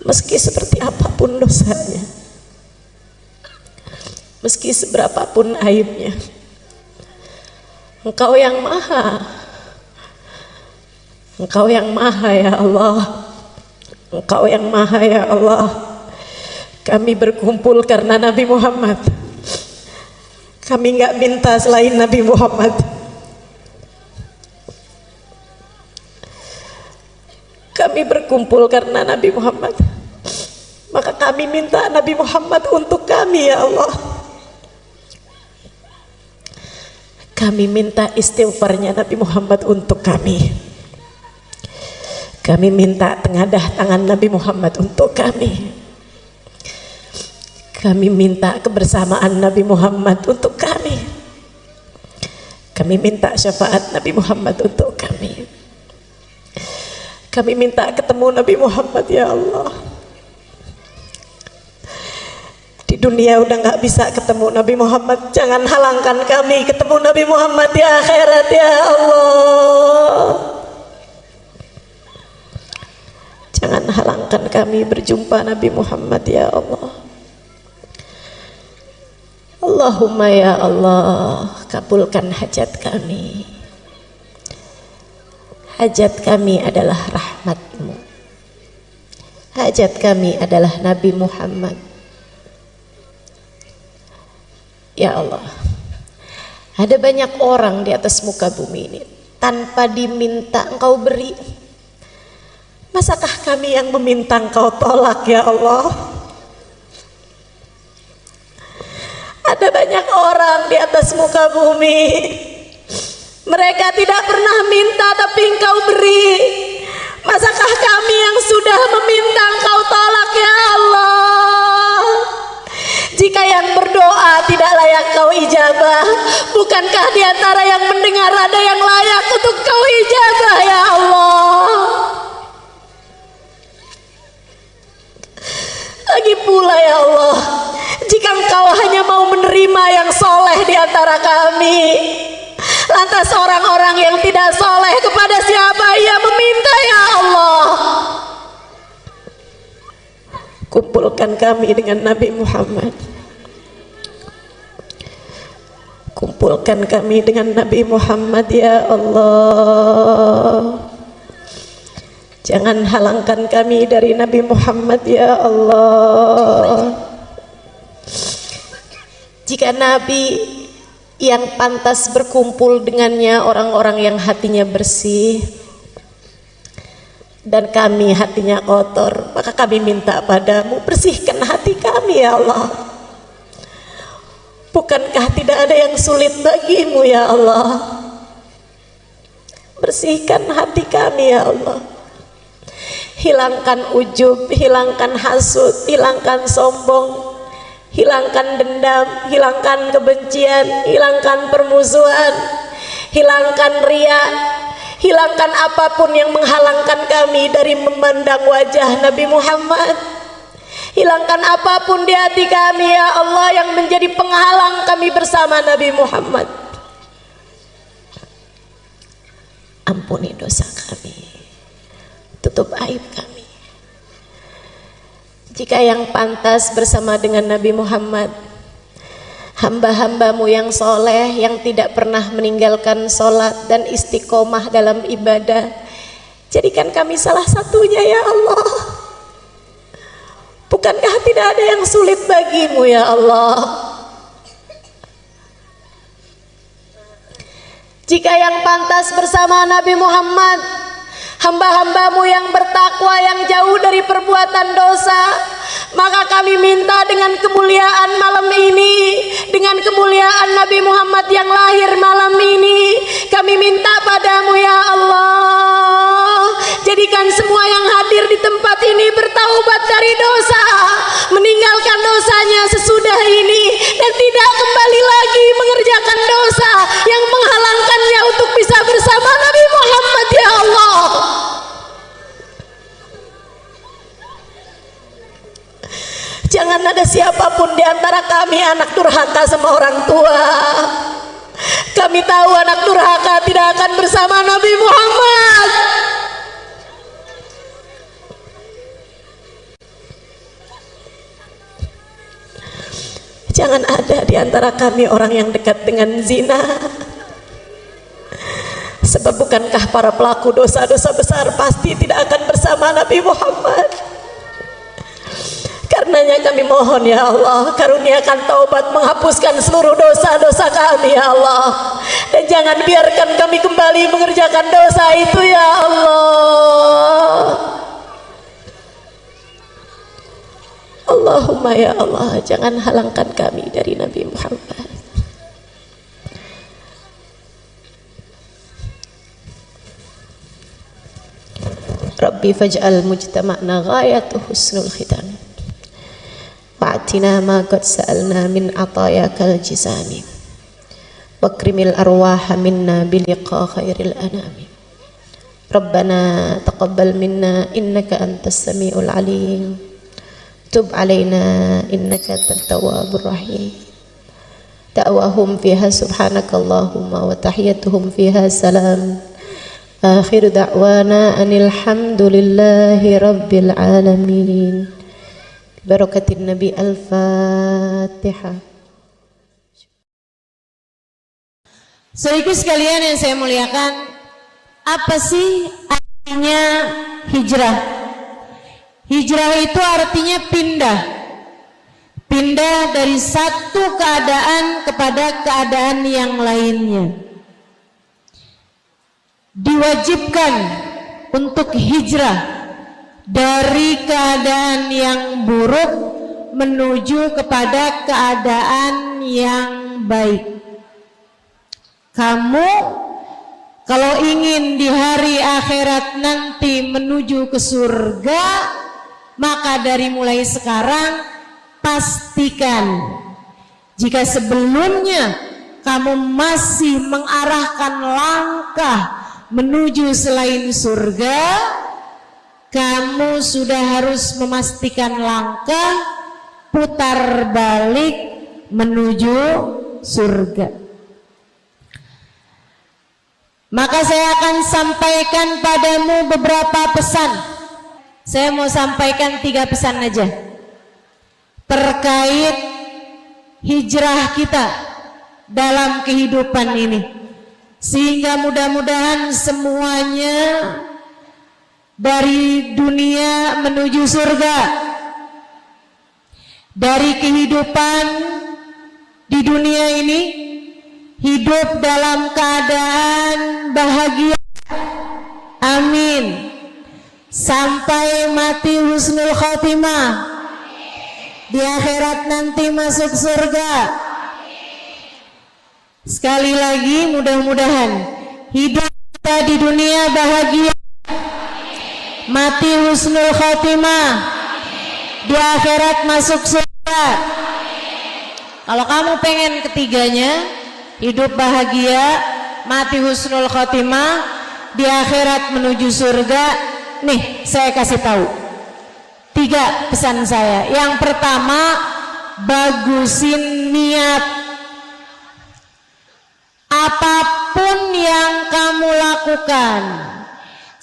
Meski seperti apapun dosanya, meski seberapapun aibnya, Engkau yang maha, Engkau yang maha ya Allah, Engkau yang maha ya Allah. Kami berkumpul karena Nabi Muhammad. Kami nggak minta selain Nabi Muhammad. Kami berkumpul karena Nabi Muhammad. Maka kami minta Nabi Muhammad untuk kami ya Allah. Kami minta istighfarnya Nabi Muhammad untuk kami. Kami minta tengadah tangan Nabi Muhammad untuk kami. Kami minta kebersamaan Nabi Muhammad untuk kami. Kami minta syafaat Nabi Muhammad untuk kami. Kami minta ketemu Nabi Muhammad ya Allah. Di dunia udah gak bisa ketemu Nabi Muhammad, jangan halangkan kami ketemu Nabi Muhammad di akhirat ya Allah. Jangan halangkan kami berjumpa Nabi Muhammad ya Allah. Allahumma ya Allah, kabulkan hajat kami. Hajat kami adalah rahmat-Mu. Hajat kami adalah Nabi Muhammad. Ya Allah, ada banyak orang di atas muka bumi ini tanpa diminta Engkau beri. Masakah kami yang meminta Engkau tolak ya Allah? Ada banyak orang di atas muka bumi, mereka tidak pernah minta tapi Engkau beri. Masakah kami yang sudah meminta Engkau tolak ya Allah? Jika yang berdoa tidak layak Kau ijabah, bukankah di antara yang mendengar ada yang layak untuk Kau ijabah ya Allah? Lagi pula ya Allah, jika Engkau hanya mau menerima yang soleh di antara kami, lantas orang-orang yang tidak soleh kepada siapa ia meminta ya Allah? Kumpulkan kami dengan Nabi Muhammad. Kumpulkan kami dengan Nabi Muhammad ya Allah. Jangan halangkan kami dari Nabi Muhammad ya Allah. Jika Nabi yang pantas berkumpul dengannya orang-orang yang hatinya bersih, dan kami hatinya kotor, maka kami minta padamu, bersihkan hati kami ya Allah. Bukankah tidak ada yang sulit bagimu ya Allah? Bersihkan hati kami ya Allah. Hilangkan ujub, hilangkan hasud, hilangkan sombong, hilangkan dendam, hilangkan kebencian, hilangkan permusuhan, hilangkan ria, hilangkan apapun yang menghalangkan kami dari memandang wajah Nabi Muhammad. Hilangkan apapun di hati kami ya Allah yang menjadi penghalang kami bersama Nabi Muhammad. Ampuni dosa kami, tutup aib kami. Jika yang pantas bersama dengan Nabi Muhammad, hamba-hambamu yang soleh, yang tidak pernah meninggalkan sholat dan istiqomah dalam ibadah, jadikan kami salah satunya ya Allah. Bukankah tidak ada yang sulit bagimu ya Allah? Jika yang pantas bersama Nabi Muhammad, hamba-hambamu yang bertakwa, yang jauh dari perbuatan dosa, maka kami minta dengan kemuliaan malam ini, dengan kemuliaan Nabi Muhammad yang lahir malam ini, kami minta padamu ya Allah, jadikan semua yang hadir di tempat ini bertaubat dari dosa, meninggalkan dosanya sesudah ini, dan tidak kembali lagi mengerjakan dosa yang menghalangkannya untuk bisa bersama Nabi Muhammad ya Allah. Jangan ada siapapun di antara kami anak durhaka sama orang tua. Kami tahu anak durhaka tidak akan bersama Nabi Muhammad. Jangan ada di antara kami orang yang dekat dengan zina. Sebab bukankah para pelaku dosa-dosa besar pasti tidak akan bersama Nabi Muhammad? Karenanya kami mohon ya Allah, karuniakan taubat, menghapuskan seluruh dosa-dosa kami ya Allah, dan jangan biarkan kami kembali mengerjakan dosa itu ya Allah. Allahumma ya Allah, jangan halangkan kami dari Nabi Muhammad. Rabbi faj'al mujtama'na ghayatu husnul khitam wa'atina ma qad sa'alna min atayakal jizami wakrimil arwaha minna biliqa khairil anami. Rabbana taqabbal minna innaka antas sami'ul alim, tub alaina innaka antat tawwabur rahim. Da'wahum fiha subhanakallahumma wa tahiyyatuhum fiha salam. Akhir da'wana anil hamdulillahi rabbil alamin. Barakatin Nabi. Al-Fatihah. Saudaraku sekalian yang saya muliakan, apa sih artinya hijrah? Hijrah itu artinya pindah. Pindah dari satu keadaan kepada keadaan yang lainnya. Diwajibkan untuk hijrah dari keadaan yang buruk menuju kepada keadaan yang baik. Kamu kalau ingin di hari akhirat nanti menuju ke surga, maka dari mulai sekarang pastikan jika sebelumnya kamu masih mengarahkan langkah menuju selain surga, kamu sudah harus memastikan langkah putar balik menuju surga. Maka saya akan sampaikan padamu beberapa pesan. Saya mau sampaikan 3 pesan aja terkait hijrah kita dalam kehidupan ini, sehingga mudah-mudahan semuanya dari dunia menuju surga, dari kehidupan di dunia ini hidup dalam keadaan bahagia, amin, sampai mati husnul khotimah, di akhirat nanti masuk surga. Sekali lagi mudah-mudahan hidup kita di dunia bahagia, mati husnul khotimah, di akhirat masuk surga. Kalau kamu pengen ketiganya, hidup bahagia, mati husnul khotimah, di akhirat menuju surga, nih saya kasih tahu 3 pesan saya. Yang pertama, bagusin niat. Apapun yang kamu lakukan,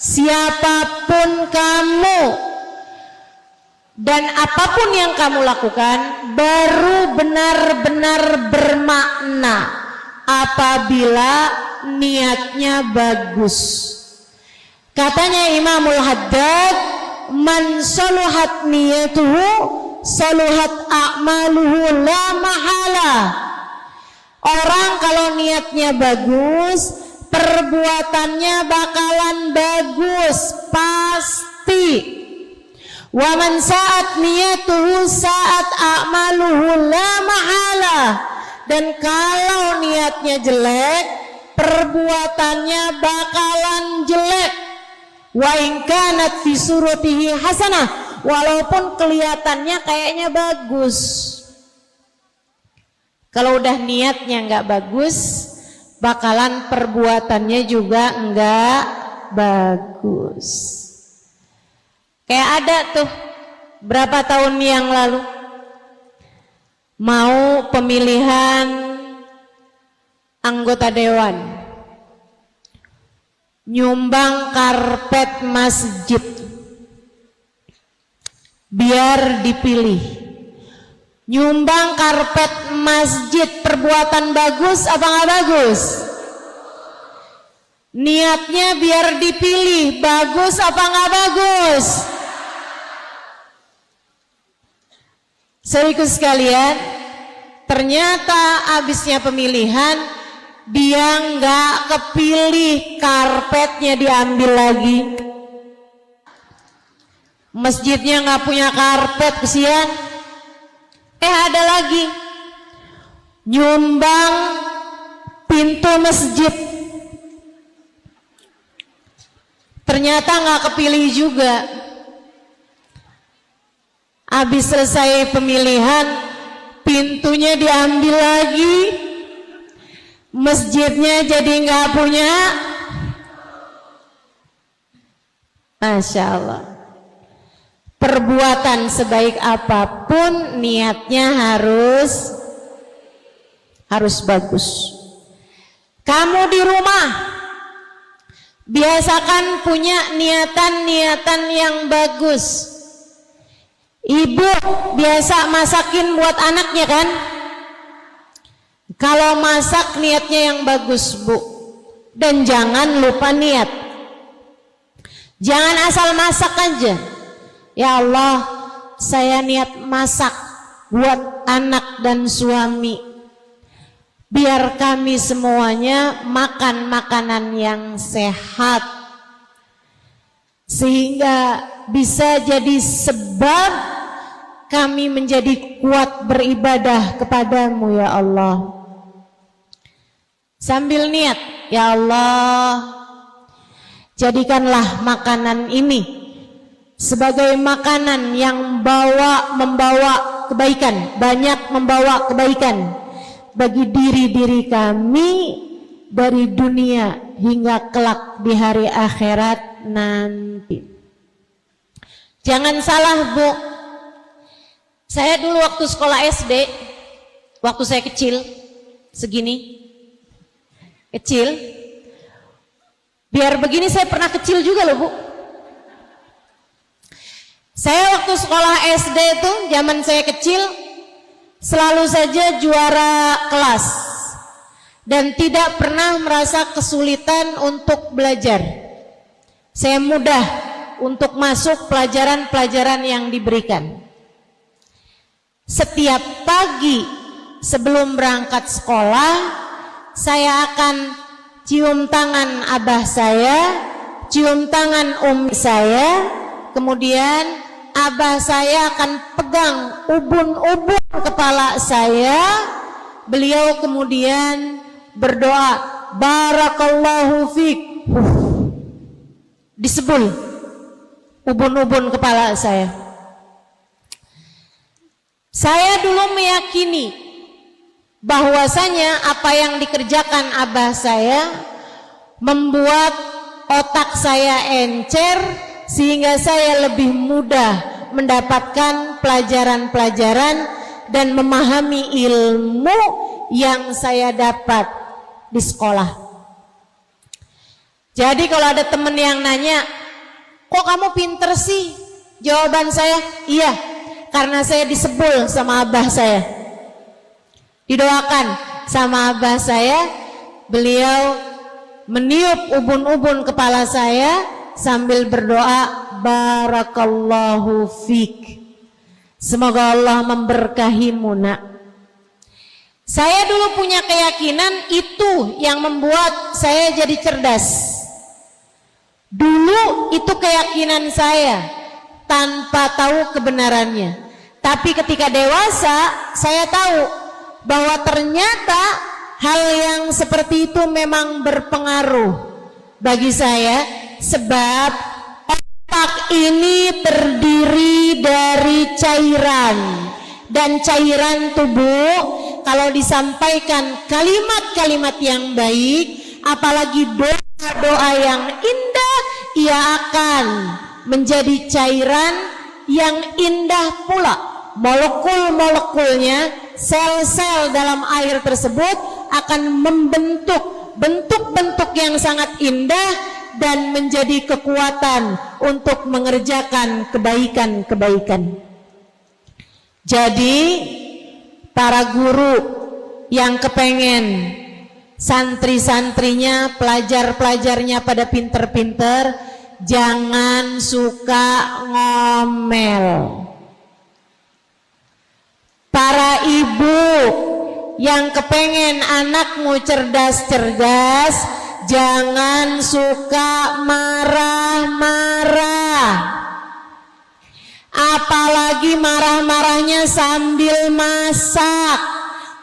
siapapun kamu, dan apapun yang kamu lakukan baru benar-benar bermakna apabila niatnya bagus. Katanya Imamul Haddad, man saluhat niyatuhu saluhat a'maluhu la mahala. Orang kalau niatnya bagus, perbuatannya bakalan bagus, pasti. Wa man sa'at niyatuhu sa'at a'maluhu la mahala. Dan kalau niatnya jelek, perbuatannya bakalan jelek. Wa in kanat fi suratihi hasanah, walaupun kelihatannya kayaknya bagus. Kalau udah niatnya nggak bagus, bakalan perbuatannya juga nggak bagus. Kayak ada tuh berapa tahun yang lalu mau pemilihan anggota dewan, nyumbang karpet masjid biar dipilih. Nyumbang karpet masjid, perbuatan bagus apa nggak bagus? Niatnya biar dipilih, bagus apa nggak bagus? Saudaraku sekalian, ternyata abisnya pemilihan dia nggak kepilih, karpetnya diambil lagi. Masjidnya nggak punya karpet, kesian. Ada lagi nyumbang pintu masjid, ternyata nggak kepilih juga. Habis selesai pemilihan, pintunya diambil lagi, masjidnya jadi nggak punya. Masya Allah. Perbuatan sebaik apapun, niatnya harus bagus. Kamu di rumah biasakan punya niatan-niatan yang bagus. Ibu biasa masakin buat anaknya kan? Kalau masak niatnya yang bagus, Bu. Dan jangan lupa niat. Jangan asal masak aja. Ya Allah, saya niat masak buat anak dan suami, biar kami semuanya makan makanan yang sehat, sehingga bisa jadi sebab kami menjadi kuat beribadah kepadamu ya Allah. Sambil niat, ya Allah, jadikanlah makanan ini sebagai makanan yang membawa kebaikan, banyak membawa kebaikan bagi diri-diri kami dari dunia hingga kelak di hari akhirat nanti. Jangan salah, Bu. Saya dulu waktu sekolah SD, waktu saya kecil, segini, kecil, biar begini saya pernah kecil juga loh, Bu. Saya waktu sekolah SD itu, zaman saya kecil, selalu saja juara kelas dan tidak pernah merasa kesulitan untuk belajar. Saya mudah untuk masuk pelajaran-pelajaran yang diberikan. Setiap pagi sebelum berangkat sekolah, saya akan cium tangan abah saya, cium tangan umi saya, kemudian abah saya akan pegang ubun-ubun kepala saya. Beliau kemudian berdoa, barakallahu fik, disebul ubun-ubun kepala saya. Saya dulu meyakini bahwasanya apa yang dikerjakan abah saya membuat otak saya encer, sehingga saya lebih mudah mendapatkan pelajaran-pelajaran dan memahami ilmu yang saya dapat di sekolah. Jadi kalau ada teman yang nanya, kok kamu pinter sih? Jawaban saya, iya, karena saya disebul sama abah saya, didoakan sama abah saya. Beliau meniup ubun-ubun kepala saya sambil berdoa, barakallahu fik, semoga Allah memberkahimu nak. Saya dulu punya keyakinan itu yang membuat saya jadi cerdas. Dulu itu keyakinan saya tanpa tahu kebenarannya. Tapi ketika dewasa saya tahu bahwa ternyata hal yang seperti itu memang berpengaruh bagi saya, sebab otak ini terdiri dari cairan, dan cairan tubuh kalau disampaikan kalimat-kalimat yang baik, apalagi doa-doa yang indah, ia akan menjadi cairan yang indah pula. Molekul-molekulnya, sel-sel dalam air tersebut akan membentuk bentuk-bentuk yang sangat indah dan menjadi kekuatan untuk mengerjakan kebaikan-kebaikan. Jadi para guru yang kepengen santri-santrinya, pelajar-pelajarnya pada pinter-pinter, jangan suka ngomel. Para ibu yang kepengen anakmu cerdas-cerdas, jangan suka marah-marah. Apalagi marah-marahnya sambil masak.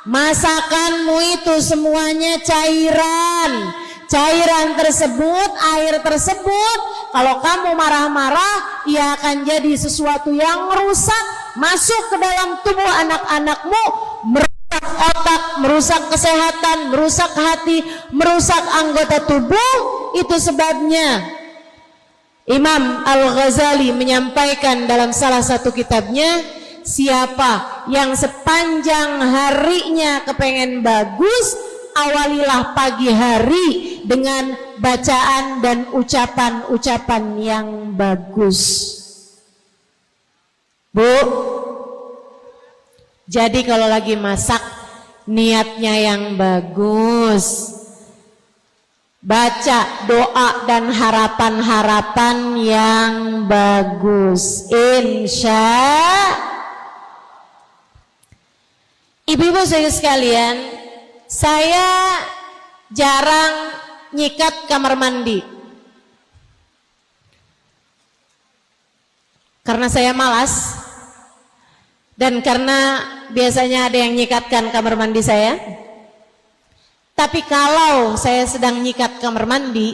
Masakanmu itu semuanya cairan. Cairan tersebut, air tersebut, kalau kamu marah-marah, ia akan jadi sesuatu yang rusak, masuk ke dalam tubuh anak-anakmu, merusak otak, merusak kesehatan, merusak hati, merusak anggota tubuh. Itu sebabnya Imam Al-Ghazali menyampaikan dalam salah satu kitabnya, siapa yang sepanjang harinya kepengen bagus, awalilah pagi hari dengan bacaan dan ucapan-ucapan yang bagus. Bu, jadi kalau lagi masak, niatnya yang bagus, baca doa dan harapan-harapan yang bagus, insya. Ibu-ibu sekalian, saya jarang nyikat kamar mandi karena saya malas, dan karena biasanya ada yang nyikatkan kamar mandi saya. Tapi kalau saya sedang nyikat kamar mandi,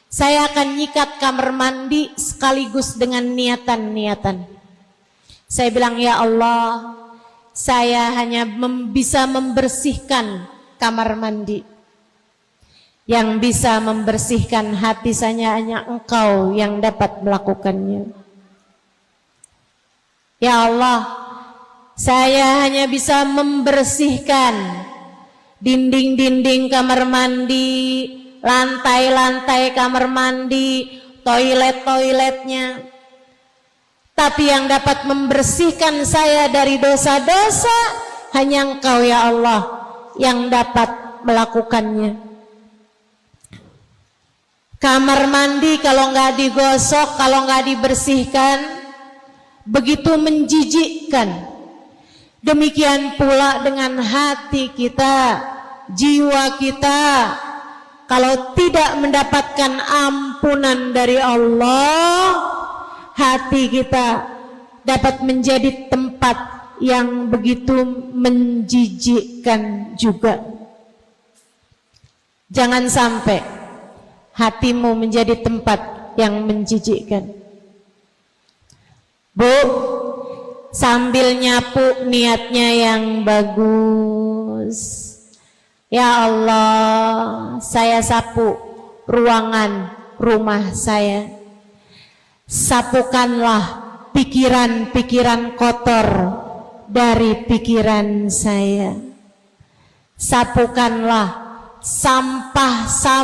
saya akan nyikat kamar mandi sekaligus dengan niatan-niatan. Saya bilang, ya Allah, saya hanya bisa membersihkan kamar mandi. Yang bisa membersihkan hati saya hanya Engkau yang dapat melakukannya. Ya Allah, saya hanya bisa membersihkan dinding-dinding kamar mandi, lantai-lantai kamar mandi, toilet-toiletnya. Tapi yang dapat membersihkan saya dari dosa-dosa hanya Engkau ya Allah yang dapat melakukannya. Kamar mandi kalau nggak digosok, kalau nggak dibersihkan, begitu menjijikkan. Demikian pula dengan hati kita, jiwa kita, kalau tidak mendapatkan ampunan dari Allah, hati kita dapat menjadi tempat yang begitu menjijikkan juga. Jangan sampai hatimu menjadi tempat yang menjijikkan. Bu, sambil nyapu niatnya yang bagus. Ya Allah, saya sapu ruangan rumah saya. Sapukanlah pikiran-pikiran kotor dari pikiran saya. Sapukanlah sampah-sampah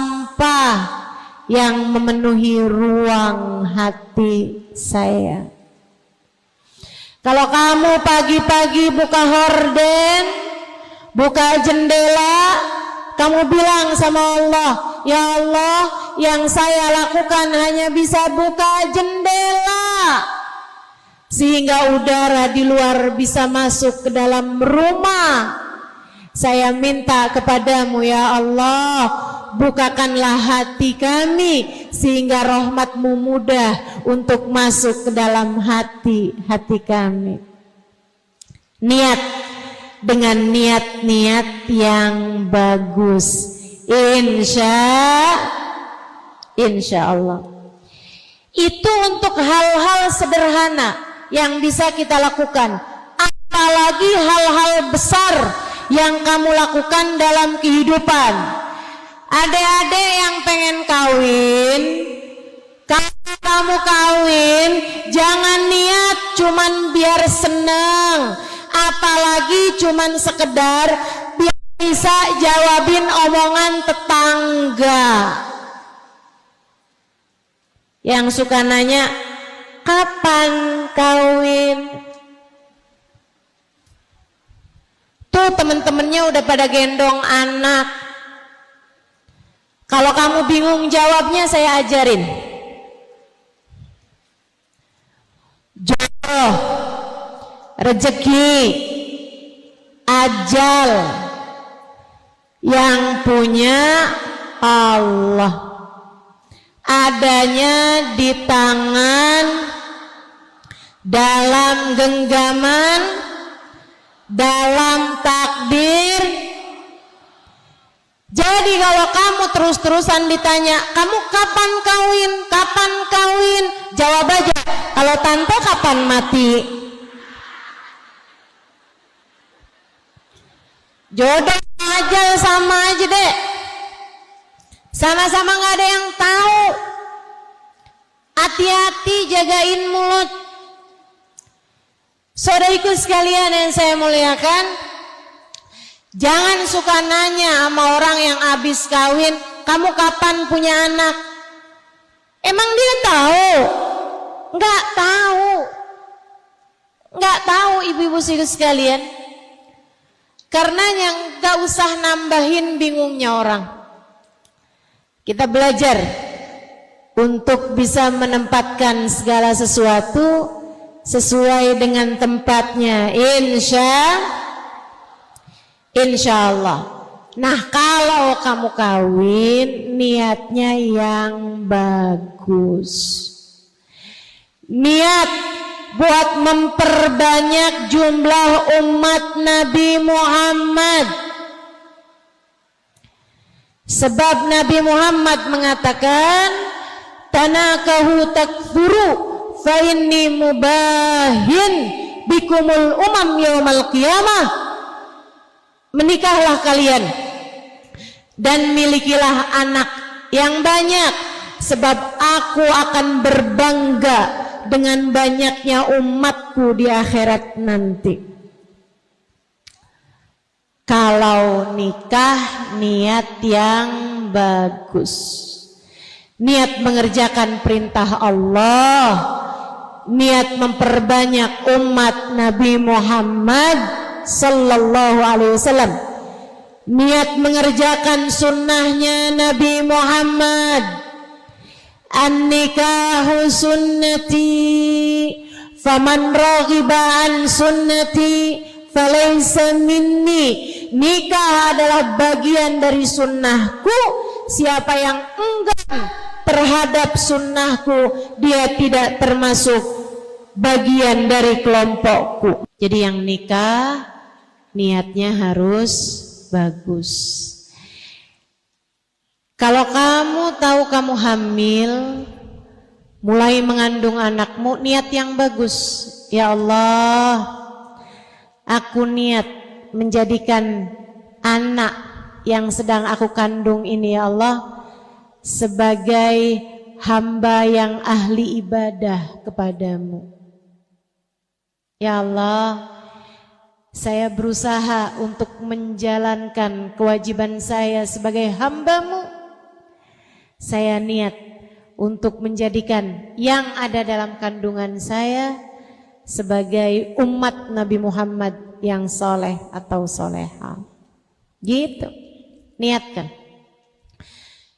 yang memenuhi ruang hati saya. Kalau kamu pagi-pagi buka horden, buka jendela, kamu bilang sama Allah, ya Allah, yang saya lakukan hanya bisa buka jendela, sehingga udara di luar bisa masuk ke dalam rumah. Saya minta kepadamu ya Allah, bukakanlah hati kami sehingga rahmat-Mu mudah untuk masuk ke dalam hati-hati kami. Niat dengan niat-niat yang bagus, insya Allah. Itu untuk hal-hal sederhana yang bisa kita lakukan, apalagi hal-hal besar yang kamu lakukan dalam kehidupan. Adik-adik yang pengen kawin, kalau kamu kawin, jangan niat cuman biar seneng, apalagi cuman sekedar biar bisa jawabin omongan tetangga yang suka nanya, kapan kawin? Tuh temen-temennya udah pada gendong anak. Kalau kamu bingung jawabnya, saya ajarin. Jodoh, rezeki, ajal yang punya Allah, adanya di tangan, dalam genggaman, dalam takdir. Jadi kalau kamu terus-terusan ditanya, kamu kapan kawin, kapan kawin, jawab aja, kalau tante kapan mati. Jodoh aja sama aja deh, sama-sama gak ada yang tahu. Hati-hati, jagain mulut. Saudariku sekalian yang saya muliakan, jangan suka nanya sama orang yang habis kawin, kamu kapan punya anak? Emang dia tahu? Enggak tahu. Enggak tahu ibu-ibu sekalian. Karena yang enggak usah nambahin bingungnya orang. Kita belajar untuk bisa menempatkan segala sesuatu sesuai dengan tempatnya, insya Allah. Nah, kalau kamu kawin, niatnya yang bagus. Niat buat memperbanyak jumlah umat Nabi Muhammad. Sebab Nabi Muhammad mengatakan, tanakahu takfuru fa inni mubahin bikumul umam yaumal qiyamah. Menikahlah kalian dan milikilah anak yang banyak, sebab aku akan berbangga dengan banyaknya umatku di akhirat nanti. Kalau nikah, niat yang bagus, niat mengerjakan perintah Allah, niat memperbanyak umat Nabi Muhammad sallallahu alaihi wasallam, niat mengerjakan sunnahnya Nabi Muhammad, An-nikahu sunnati faman raghiba an sunnati falaysa minni. Nikah adalah bagian dari sunnahku. Siapa yang enggan terhadap sunnahku, dia tidak termasuk bagian dari kelompokku. Jadi yang nikah niatnya harus bagus. Kalau kamu tahu kamu hamil, mulai mengandung anakmu, niat yang bagus. Ya Allah, aku niat menjadikan anak yang sedang aku kandung ini, ya Allah, sebagai hamba yang ahli ibadah kepadamu. Ya Allah, saya berusaha untuk menjalankan kewajiban saya sebagai hamba-Mu. Saya niat untuk menjadikan yang ada dalam kandungan saya sebagai umat Nabi Muhammad yang soleh atau soleha. Gitu, niatkan.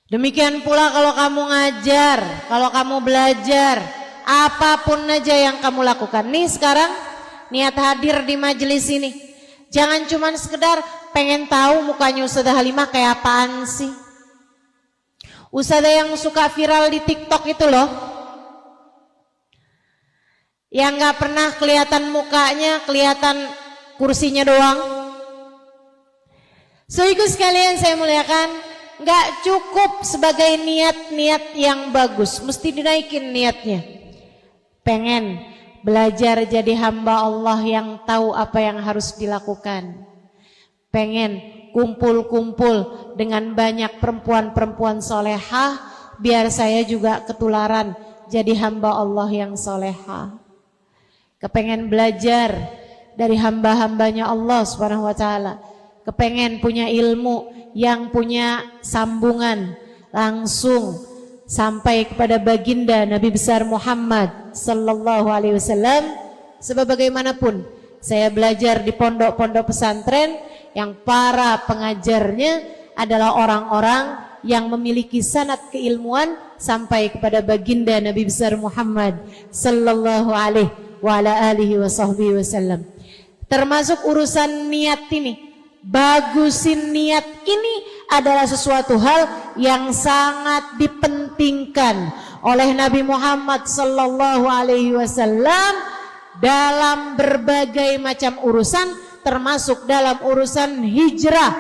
Demikian pula kalau kamu ngajar, kalau kamu belajar, apapun aja yang kamu lakukan. Nih sekarang niat hadir di majelis ini, jangan cuma sekedar pengen tahu mukanya Ustazah Halimah kayak apaan sih. Ustazah yang suka viral di TikTok itu loh, yang gak pernah kelihatan mukanya, kelihatan kursinya doang. So ikut sekalian saya muliakan, gak cukup sebagai niat-niat yang bagus, mesti dinaikin niatnya. Pengen belajar jadi hamba Allah yang tahu apa yang harus dilakukan. Pengen kumpul-kumpul dengan banyak perempuan-perempuan solehah, biar saya juga ketularan jadi hamba Allah yang solehah. Kepengen belajar dari hamba-hambanya Allah Subhanahu wa ta'ala. Kepengen punya ilmu yang punya sambungan langsung sampai kepada baginda Nabi besar Muhammad sallallahu alaihi wasallam. Sebab bagaimanapun saya belajar di pondok-pondok pesantren yang para pengajarnya adalah orang-orang yang memiliki sanad keilmuan sampai kepada baginda Nabi besar Muhammad sallallahu alaihi wasallam. Termasuk urusan niat ini, bagusin niat ini adalah sesuatu hal yang sangat dipentingkan oleh Nabi Muhammad sallallahu alaihi wasallam dalam berbagai macam urusan, termasuk dalam urusan hijrah.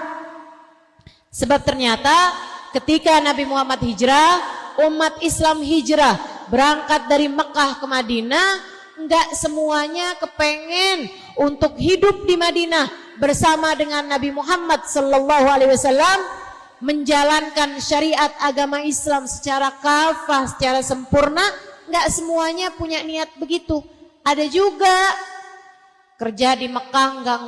Sebab ternyata ketika Nabi Muhammad hijrah, umat Islam hijrah berangkat dari Mekah ke Madinah, enggak semuanya kepengen untuk hidup di Madinah bersama dengan Nabi Muhammad sallallahu alaihi wasallam, menjalankan syariat agama Islam secara kafah, secara sempurna. Enggak semuanya punya niat begitu. Ada juga kerja di Mekah enggak